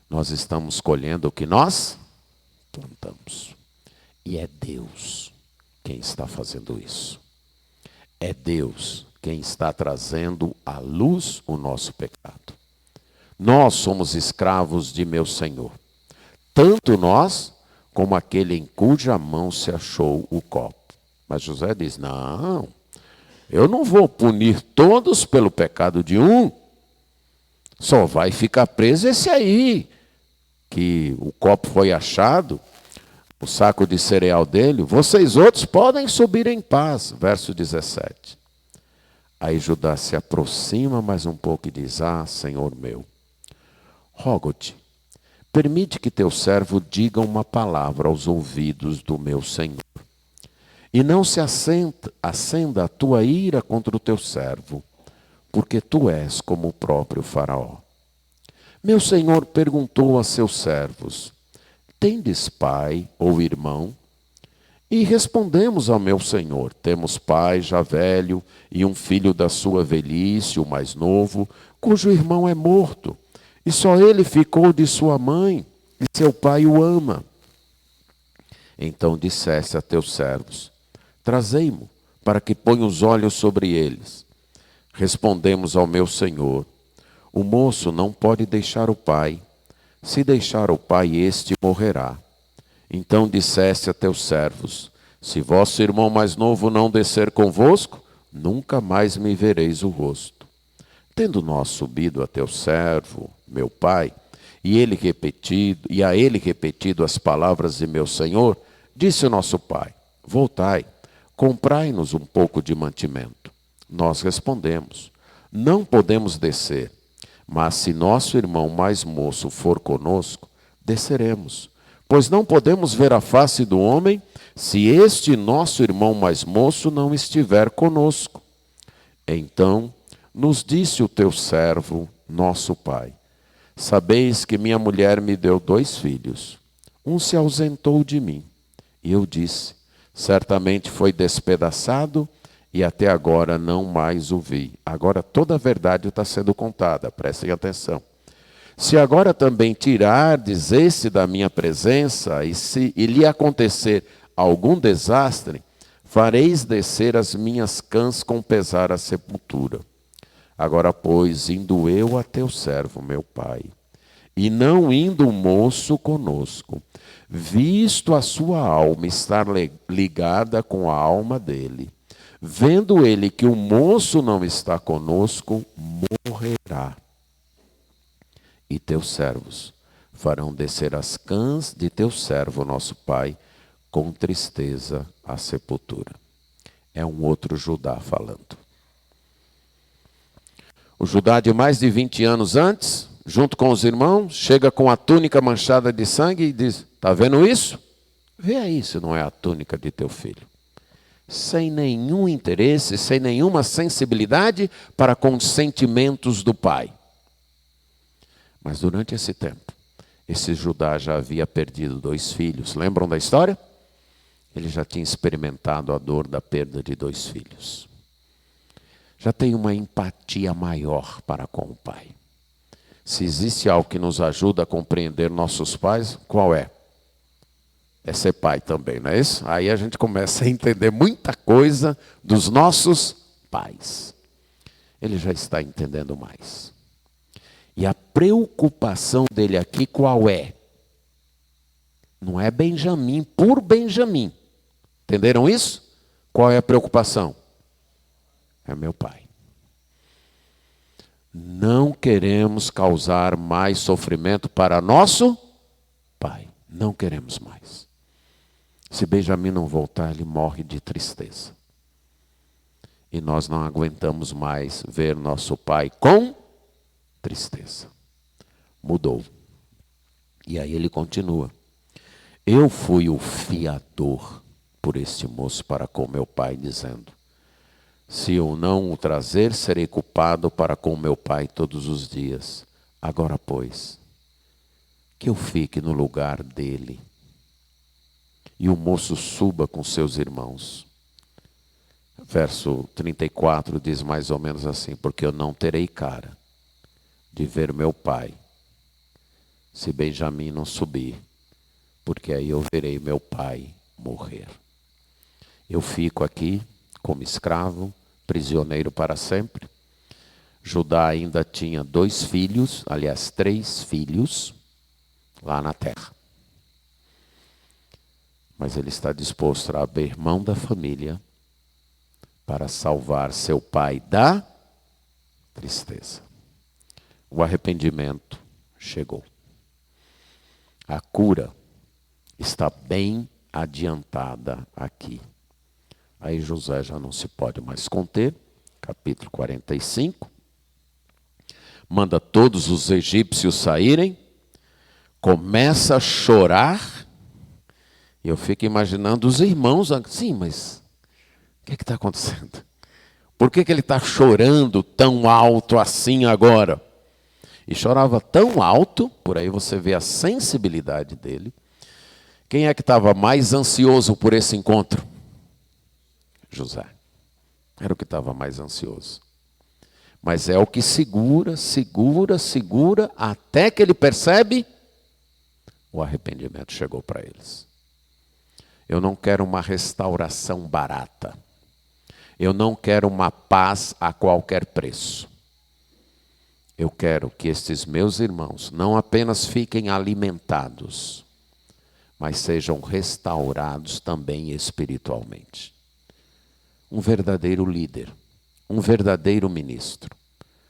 Nós estamos colhendo o que nós plantamos. E é Deus quem está fazendo isso. É Deus quem está trazendo à luz o nosso pecado. Nós somos escravos de meu Senhor. Tanto nós, como aquele em cuja mão se achou o copo. Mas José diz, não, eu não vou punir todos pelo pecado de um. Só vai ficar preso esse aí, que o copo foi achado, o saco de cereal dele. Vocês outros podem subir em paz. Verso 17. Aí Judá se aproxima mais um pouco e diz, Senhor meu, rogo-te, permite que teu servo diga uma palavra aos ouvidos do meu Senhor. E não se acenda a tua ira contra o teu servo, porque tu és como o próprio Faraó. Meu Senhor perguntou a seus servos, tendes pai ou irmão? E respondemos ao meu Senhor, temos pai já velho e um filho da sua velhice, o mais novo, cujo irmão é morto. E só ele ficou de sua mãe, e seu pai o ama. Então disseste a teus servos, trazei-mo, para que ponha os olhos sobre eles. Respondemos ao meu Senhor, o moço não pode deixar o pai. Se deixar o pai, este morrerá. Então disseste a teus servos, se vosso irmão mais novo não descer convosco, nunca mais me vereis o rosto. Tendo nós subido a teu servo, meu pai, e a ele repetido as palavras de meu Senhor, disse o nosso pai, voltai, comprai-nos um pouco de mantimento. Nós respondemos, não podemos descer, mas se nosso irmão mais moço for conosco, desceremos, pois não podemos ver a face do homem, se este nosso irmão mais moço não estiver conosco. Então nos disse o teu servo, nosso pai, sabeis que minha mulher me deu 2 filhos. Um se ausentou de mim. E eu disse, certamente foi despedaçado e até agora não mais o vi. Agora toda a verdade está sendo contada, prestem atenção. Se agora também tirardes esse da minha presença, e lhe acontecer algum desastre, fareis descer as minhas cãs com pesar à sepultura. Agora, pois, indo eu a teu servo, meu pai, e não indo o moço conosco, visto a sua alma estar ligada com a alma dele, vendo ele que o moço não está conosco, morrerá. E teus servos farão descer as cãs de teu servo, nosso pai, com tristeza à sepultura. É um outro Judá falando. O Judá de mais de 20 anos antes, junto com os irmãos, chega com a túnica manchada de sangue e diz, Está vendo isso? Vê aí se não é a túnica de teu filho. Sem nenhum interesse, sem nenhuma sensibilidade para com os sentimentos do pai. Mas durante esse tempo, esse Judá já havia perdido 2 filhos. Lembram da história? Ele já tinha experimentado a dor da perda de 2 filhos. Já tem uma empatia maior para com o pai. Se existe algo que nos ajuda a compreender nossos pais, qual é? É ser pai também, não é isso? Aí a gente começa a entender muita coisa dos nossos pais. Ele já está entendendo mais. E a preocupação dele aqui qual é? Não é Benjamim por Benjamim. Entenderam isso? Qual é a preocupação? É meu pai. Não queremos causar mais sofrimento para nosso pai. Não queremos mais. Se Benjamim não voltar, ele morre de tristeza. E nós não aguentamos mais ver nosso pai com tristeza. Mudou. E aí ele continua. Eu fui o fiador por este moço para com meu pai, dizendo: se eu não o trazer, serei culpado para com meu pai todos os dias. Agora, pois, que eu fique no lugar dele e o moço suba com seus irmãos. Verso 34 diz mais ou menos assim: porque eu não terei cara de ver meu pai se Benjamim não subir, porque aí eu verei meu pai morrer. Eu fico aqui como escravo, prisioneiro para sempre. Judá ainda tinha 2 filhos, aliás 3 filhos, lá na terra. Mas ele está disposto a abrir mão da família para salvar seu pai da tristeza. O arrependimento chegou. A cura está bem adiantada aqui. Aí José já não se pode mais conter, capítulo 45. Manda todos os egípcios saírem, começa a chorar. E eu fico imaginando os irmãos assim, mas o que está acontecendo? Por que ele está chorando tão alto assim agora? E chorava tão alto, por aí você vê a sensibilidade dele. Quem é que estava mais ansioso por esse encontro? José. Era o que estava mais ansioso. Mas é o que segura, até que ele percebe, o arrependimento chegou para eles. Eu não quero uma restauração barata. Eu não quero uma paz a qualquer preço. Eu quero que estes meus irmãos não apenas fiquem alimentados, mas sejam restaurados também espiritualmente. Um verdadeiro líder, um verdadeiro ministro.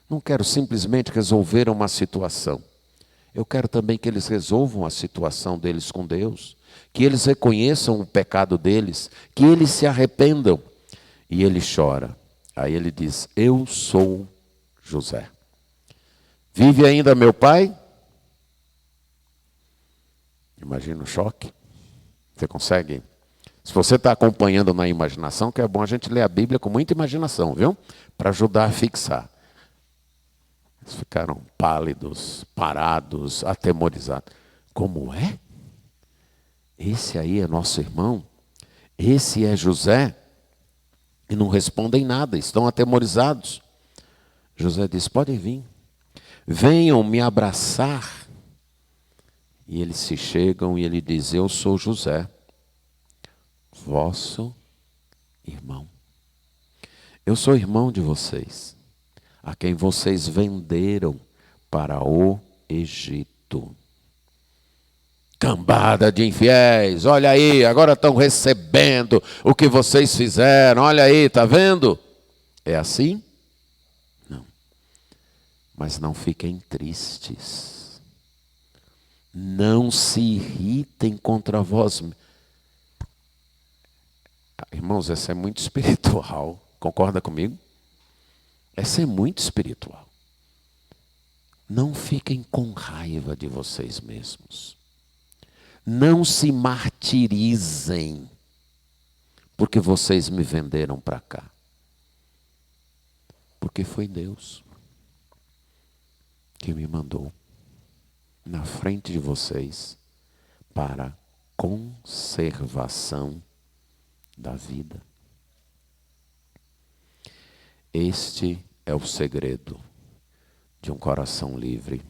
Não quero simplesmente resolver uma situação. Eu quero também que eles resolvam a situação deles com Deus, que eles reconheçam o pecado deles, que eles se arrependam. E ele chora. Aí ele diz: eu sou José. Vive ainda meu pai? Imagina o choque. Você consegue? Se você está acompanhando na imaginação, que é bom a gente ler a Bíblia com muita imaginação, viu? Para ajudar a fixar. Eles ficaram pálidos, parados, atemorizados. Como é? Esse aí é nosso irmão? Esse é José? E não respondem nada, estão atemorizados. José diz: podem vir. Venham me abraçar. E eles se chegam e ele diz: eu sou José, vosso irmão. Eu sou irmão de vocês, a quem vocês venderam para o Egito. Cambada de infiéis, olha aí, agora estão recebendo o que vocês fizeram, olha aí, está vendo? É assim? Não. Mas não fiquem tristes. Não se irritem contra vós. Irmãos, essa é muito espiritual. Concorda comigo? Essa é muito espiritual. Não fiquem com raiva de vocês mesmos. Não se martirizem, porque vocês me venderam para cá. Porque foi Deus que me mandou na frente de vocês para conservação da vida. Este é o segredo de um coração livre,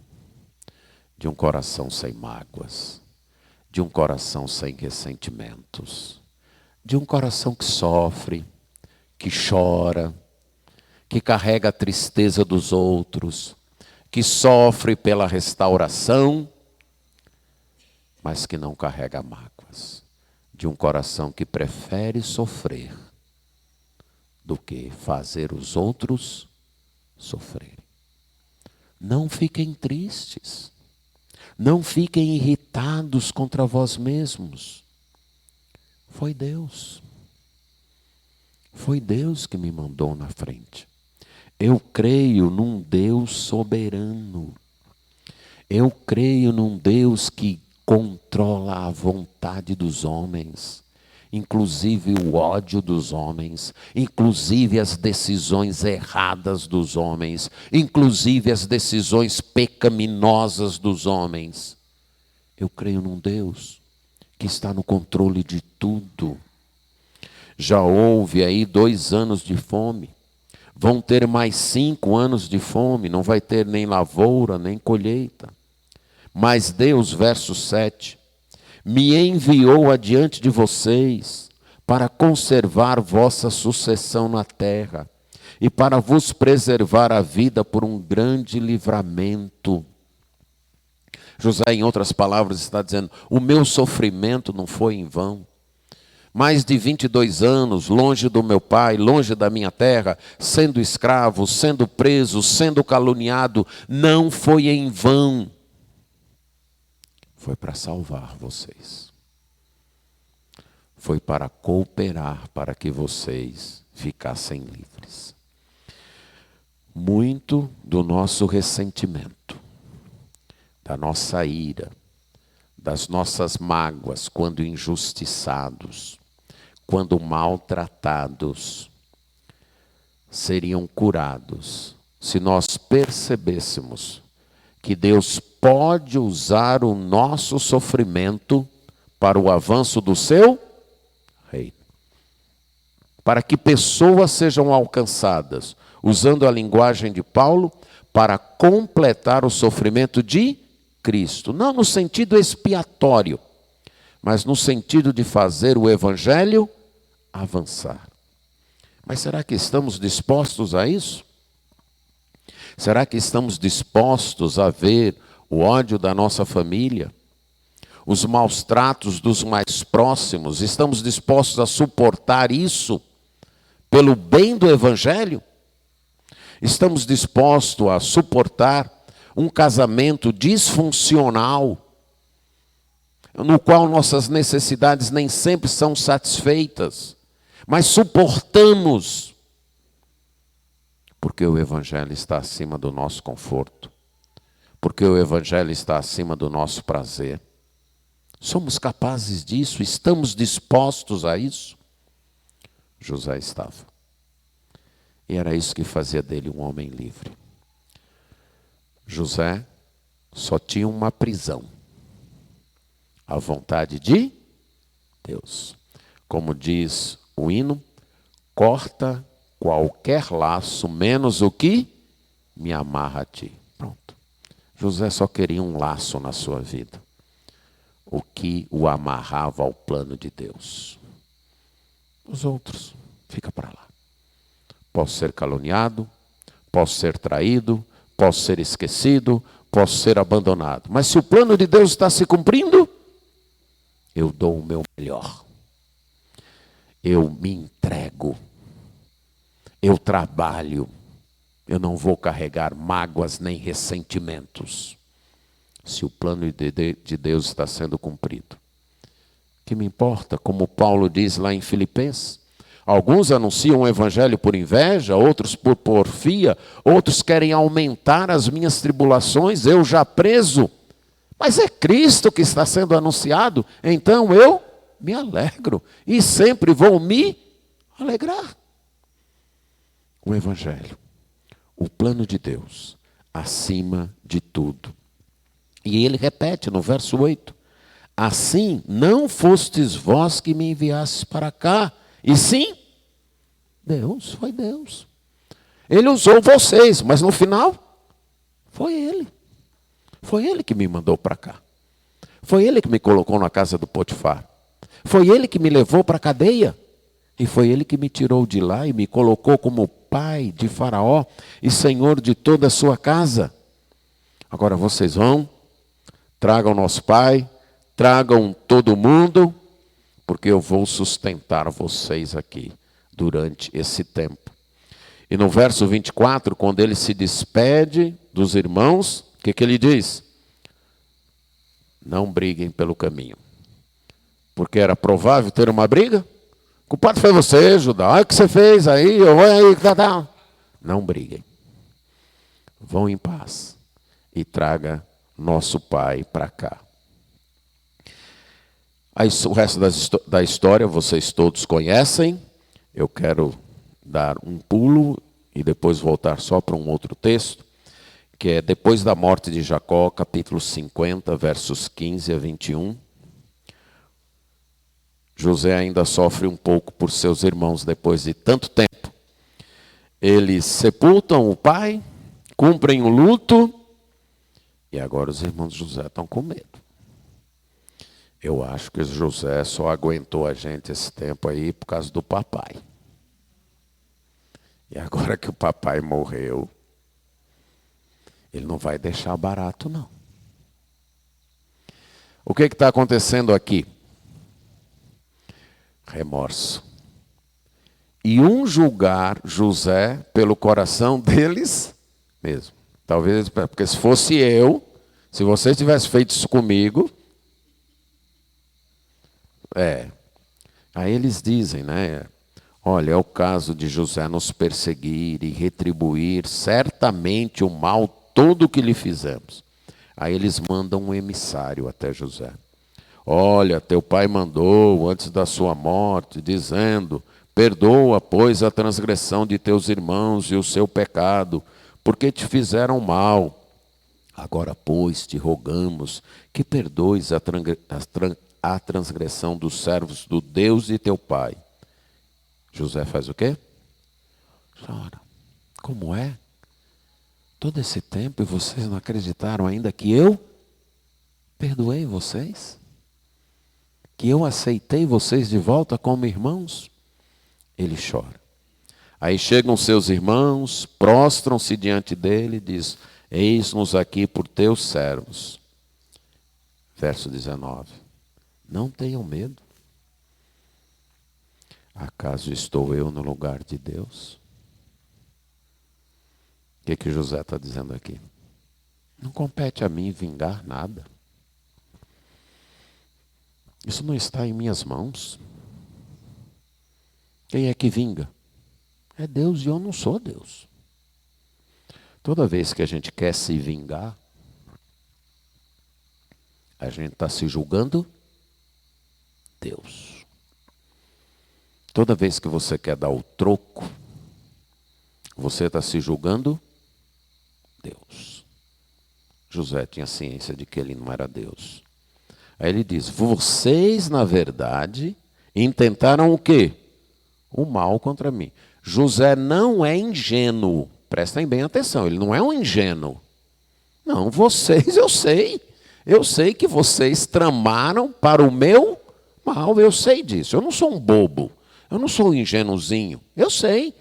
de um coração sem mágoas, de um coração sem ressentimentos, de um coração que sofre, que chora, que carrega a tristeza dos outros, que sofre pela restauração, mas que não carrega mágoas, de um coração que prefere sofrer do que fazer os outros sofrerem. Não fiquem tristes, não fiquem irritados contra vós mesmos. Foi Deus que me mandou na frente. Eu creio num Deus soberano. Eu creio num Deus que controla a vontade dos homens, inclusive o ódio dos homens, inclusive as decisões erradas dos homens, inclusive as decisões pecaminosas dos homens. Eu creio num Deus que está no controle de tudo. Já houve aí 2 anos de fome. Vão ter mais 5 anos de fome, não vai ter nem lavoura, nem colheita. Mas Deus, verso 7, me enviou adiante de vocês para conservar vossa sucessão na terra e para vos preservar a vida por um grande livramento. José, em outras palavras, está dizendo, o meu sofrimento não foi em vão. Mais de 22 anos, longe do meu pai, longe da minha terra, sendo escravo, sendo preso, sendo caluniado, não foi em vão. Foi para salvar vocês. Foi para cooperar para que vocês ficassem livres. Muito do nosso ressentimento, da nossa ira, das nossas mágoas quando injustiçados, quando maltratados, seriam curados se nós percebêssemos que Deus pode usar o nosso sofrimento para o avanço do seu reino. Para que pessoas sejam alcançadas, usando a linguagem de Paulo, para completar o sofrimento de Cristo. Não no sentido expiatório, mas no sentido de fazer o evangelho avançar. Mas será que estamos dispostos a isso? Será que estamos dispostos a ver o ódio da nossa família, os maus tratos dos mais próximos? Estamos dispostos a suportar isso pelo bem do evangelho? Estamos dispostos a suportar um casamento disfuncional, no qual nossas necessidades nem sempre são satisfeitas, mas suportamos, porque o evangelho está acima do nosso conforto, porque o evangelho está acima do nosso prazer. Somos capazes disso? Estamos dispostos a isso? José estava. E era isso que fazia dele um homem livre. José só tinha uma prisão: a vontade de Deus. Como diz o hino, corta qualquer laço, menos o que me amarra a ti. Pronto. José só queria um laço na sua vida, o que o amarrava ao plano de Deus. Os outros, fica para lá. Posso ser caluniado, posso ser traído, posso ser esquecido, posso ser abandonado. Mas se o plano de Deus está se cumprindo, eu dou o meu melhor. Eu me entrego. Eu trabalho. Eu não vou carregar mágoas nem ressentimentos. Se o plano de Deus está sendo cumprido. O que me importa? Como Paulo diz lá em Filipenses. Alguns anunciam o evangelho por inveja, outros por porfia, outros querem aumentar as minhas tribulações, eu já preso, Mas é Cristo que está sendo anunciado, então eu me alegro e sempre vou me alegrar. O Evangelho, o plano de Deus, acima de tudo. E ele repete no verso 8: assim não fostes vós que me enviastes para cá, e sim, Deus, foi Deus. Ele usou vocês, mas no final, foi Ele. Foi Ele que me mandou para cá. Foi Ele que me colocou na casa do Potifar. Foi Ele que me levou para a cadeia. E foi Ele que me tirou de lá e me colocou como pai de Faraó e senhor de toda a sua casa. Agora vocês vão, tragam nosso pai, tragam todo mundo, porque eu vou sustentar vocês aqui durante esse tempo. E no verso 24, quando ele se despede dos irmãos, o que ele diz? Não briguem pelo caminho. Porque era provável ter uma briga. O culpado foi você, Judá. Olha o que você fez aí. Não briguem. Vão em paz. E traga nosso pai para cá. Aí, o resto da história vocês todos conhecem. Eu quero dar um pulo e depois voltar só para um outro texto, que é depois da morte de Jacó, capítulo 50, versos 15 a 21. José ainda sofre um pouco por seus irmãos depois de tanto tempo. Eles sepultam o pai, cumprem o luto, e agora os irmãos de José estão com medo. Eu acho que José só aguentou a gente esse tempo aí por causa do papai. E agora que o papai morreu, ele não vai deixar barato, não. O que está acontecendo aqui? Remorso. E julgar José pelo coração deles mesmo. Talvez, porque se fosse eu, se você tivesse feito isso comigo, aí eles dizem, né? Olha, é o caso de José nos perseguir e retribuir certamente o mal todo que lhe fizemos. Aí eles mandam um emissário até José. Olha, teu pai mandou antes da sua morte, dizendo: perdoa, pois, a transgressão de teus irmãos e o seu pecado, porque te fizeram mal. Agora, pois, te rogamos que perdoes a transgressão dos servos do Deus de teu pai. José faz o quê? Chora. Como é? Todo esse tempo e vocês não acreditaram ainda que eu perdoei vocês? Que eu aceitei vocês de volta como irmãos? Ele chora. Aí chegam seus irmãos, prostram-se diante dele e diz: eis-nos aqui por teus servos. Verso 19. Não tenham medo. Acaso estou eu no lugar de Deus? O que José está dizendo aqui? Não compete a mim vingar nada. Isso não está em minhas mãos. Quem é que vinga? É Deus e eu não sou Deus. Toda vez que a gente quer se vingar, a gente está se julgando Deus. Toda vez que você quer dar o troco, você está se julgando Deus. José tinha ciência de que ele não era Deus. Aí ele diz: vocês, na verdade, intentaram o quê? O mal contra mim. José não é ingênuo. Prestem bem atenção, ele não é um ingênuo. Não, vocês, eu sei. Eu sei que vocês tramaram para o meu mal, eu sei disso. Eu não sou um bobo. Eu não sou um ingênuozinho. Eu sei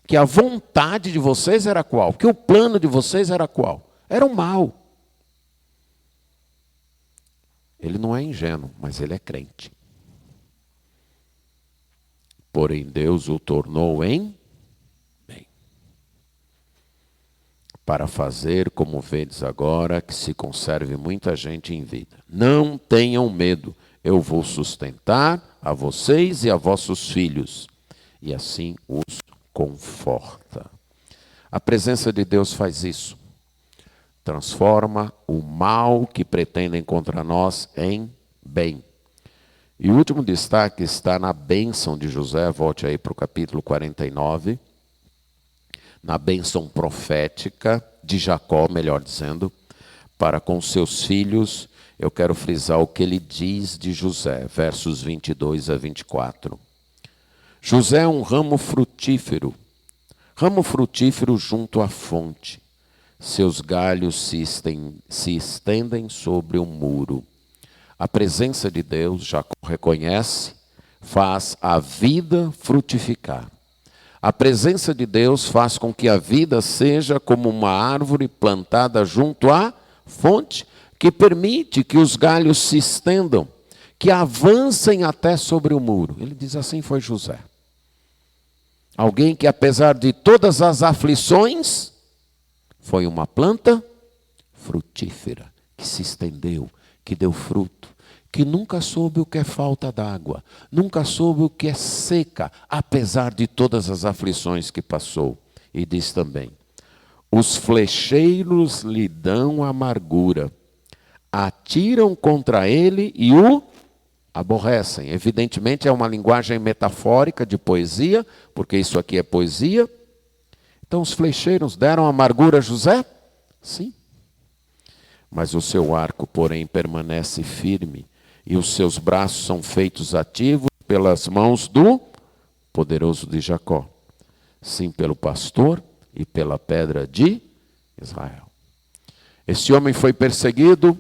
que a vontade de vocês era qual? Que o plano de vocês era qual? Era o mal. Ele não é ingênuo, mas ele é crente. Porém, Deus o tornou em bem. Para fazer, como vedes agora, que se conserve muita gente em vida. Não tenham medo. Eu vou sustentar a vocês e a vossos filhos. E assim os conforta. A presença de Deus faz isso. transforma o mal que pretendem contra nós em bem. E o último destaque está na bênção de José, volte aí para o capítulo 49, na bênção profética de Jacó, melhor dizendo, para com seus filhos. Eu quero frisar o que ele diz de José, versos 22 a 24. José é um ramo frutífero junto à fonte. Seus galhos se estendem sobre o muro. A presença de Deus, Jacó reconhece, faz a vida frutificar. A presença de Deus faz com que a vida seja como uma árvore plantada junto à fonte, que permite que os galhos se estendam, que avancem até sobre o muro. Ele diz assim: foi José. Alguém que, apesar de todas as aflições, foi uma planta frutífera, que se estendeu, que deu fruto, que nunca soube o que é falta d'água, nunca soube o que é seca, apesar de todas as aflições que passou. E diz também: os flecheiros lhe dão amargura, atiram contra ele e o aborrecem. Evidentemente é uma linguagem metafórica de poesia, porque isso aqui é poesia. Então os flecheiros deram amargura a José? Sim. Mas o seu arco, porém, permanece firme, e os seus braços são feitos ativos pelas mãos do poderoso de Jacó. Sim, pelo pastor e pela pedra de Israel. Esse homem foi perseguido,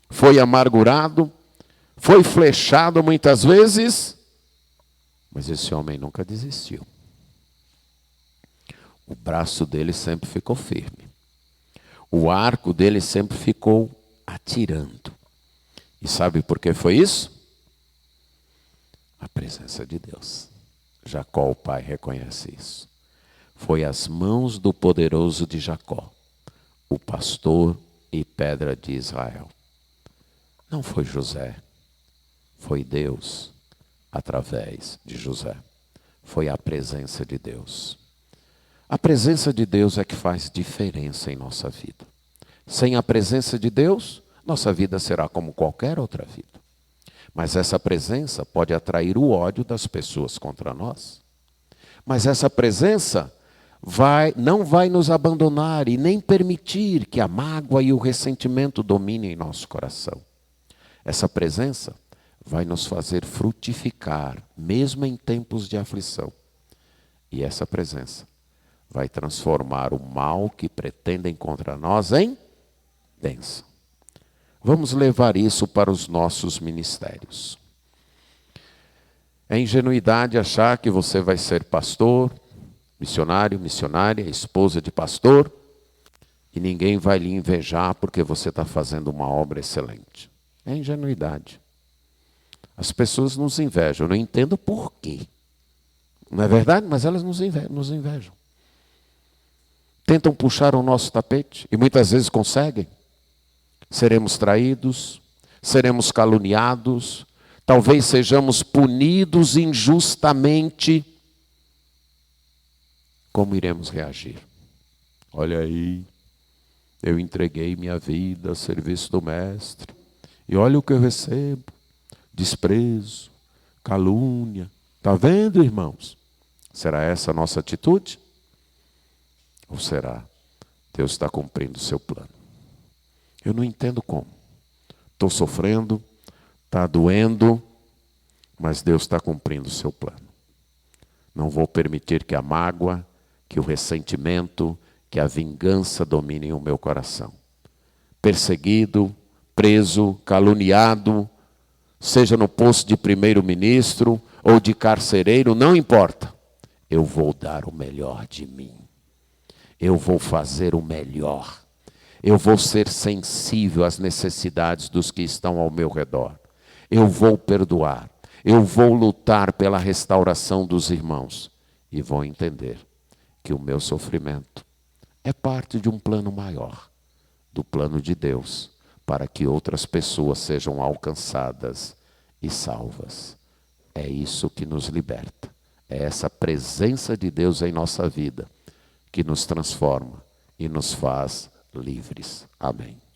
foi amargurado, foi flechado muitas vezes, mas esse homem nunca desistiu. O braço dele sempre ficou firme. O arco dele sempre ficou atirando. E sabe por que foi isso? A presença de Deus. Jacó, o pai, reconhece isso. Foi as mãos do poderoso de Jacó, o pastor e pedra de Israel. Não foi José, foi Deus através de José. Foi a presença de Deus. A presença de Deus é que faz diferença em nossa vida. Sem a presença de Deus, nossa vida será como qualquer outra vida. Mas essa presença pode atrair o ódio das pessoas contra nós. Mas essa presença não vai nos abandonar e nem permitir que a mágoa e o ressentimento dominem nosso coração. Essa presença vai nos fazer frutificar, mesmo em tempos de aflição. E essa presença vai transformar o mal que pretendem contra nós em bênção. Vamos levar isso para os nossos ministérios. É ingenuidade achar que você vai ser pastor, missionário, missionária, esposa de pastor, e ninguém vai lhe invejar porque você está fazendo uma obra excelente. É ingenuidade. As pessoas nos invejam, eu não entendo por quê. Não é verdade? Mas elas nos invejam. Tentam puxar o nosso tapete, e muitas vezes conseguem. Seremos traídos, seremos caluniados, talvez sejamos punidos injustamente. Como iremos reagir? Olha aí, eu entreguei minha vida a serviço do Mestre, e olha o que eu recebo: desprezo, calúnia. Está vendo, irmãos? Será essa a nossa atitude? Ou será Deus está cumprindo o seu plano? Eu não entendo como. Estou sofrendo, está doendo, mas Deus está cumprindo o seu plano. Não vou permitir que a mágoa, que o ressentimento, que a vingança dominem o meu coração. Perseguido, preso, caluniado, seja no posto de primeiro-ministro ou de carcereiro, não importa. Eu vou dar o melhor de mim. Eu vou fazer o melhor. Eu vou ser sensível às necessidades dos que estão ao meu redor. Eu vou perdoar. Eu vou lutar pela restauração dos irmãos. E vou entender que o meu sofrimento é parte de um plano maior, do plano de Deus, para que outras pessoas sejam alcançadas e salvas. É isso que nos liberta. É essa presença de Deus em nossa vida que nos transforma e nos faz livres. Amém.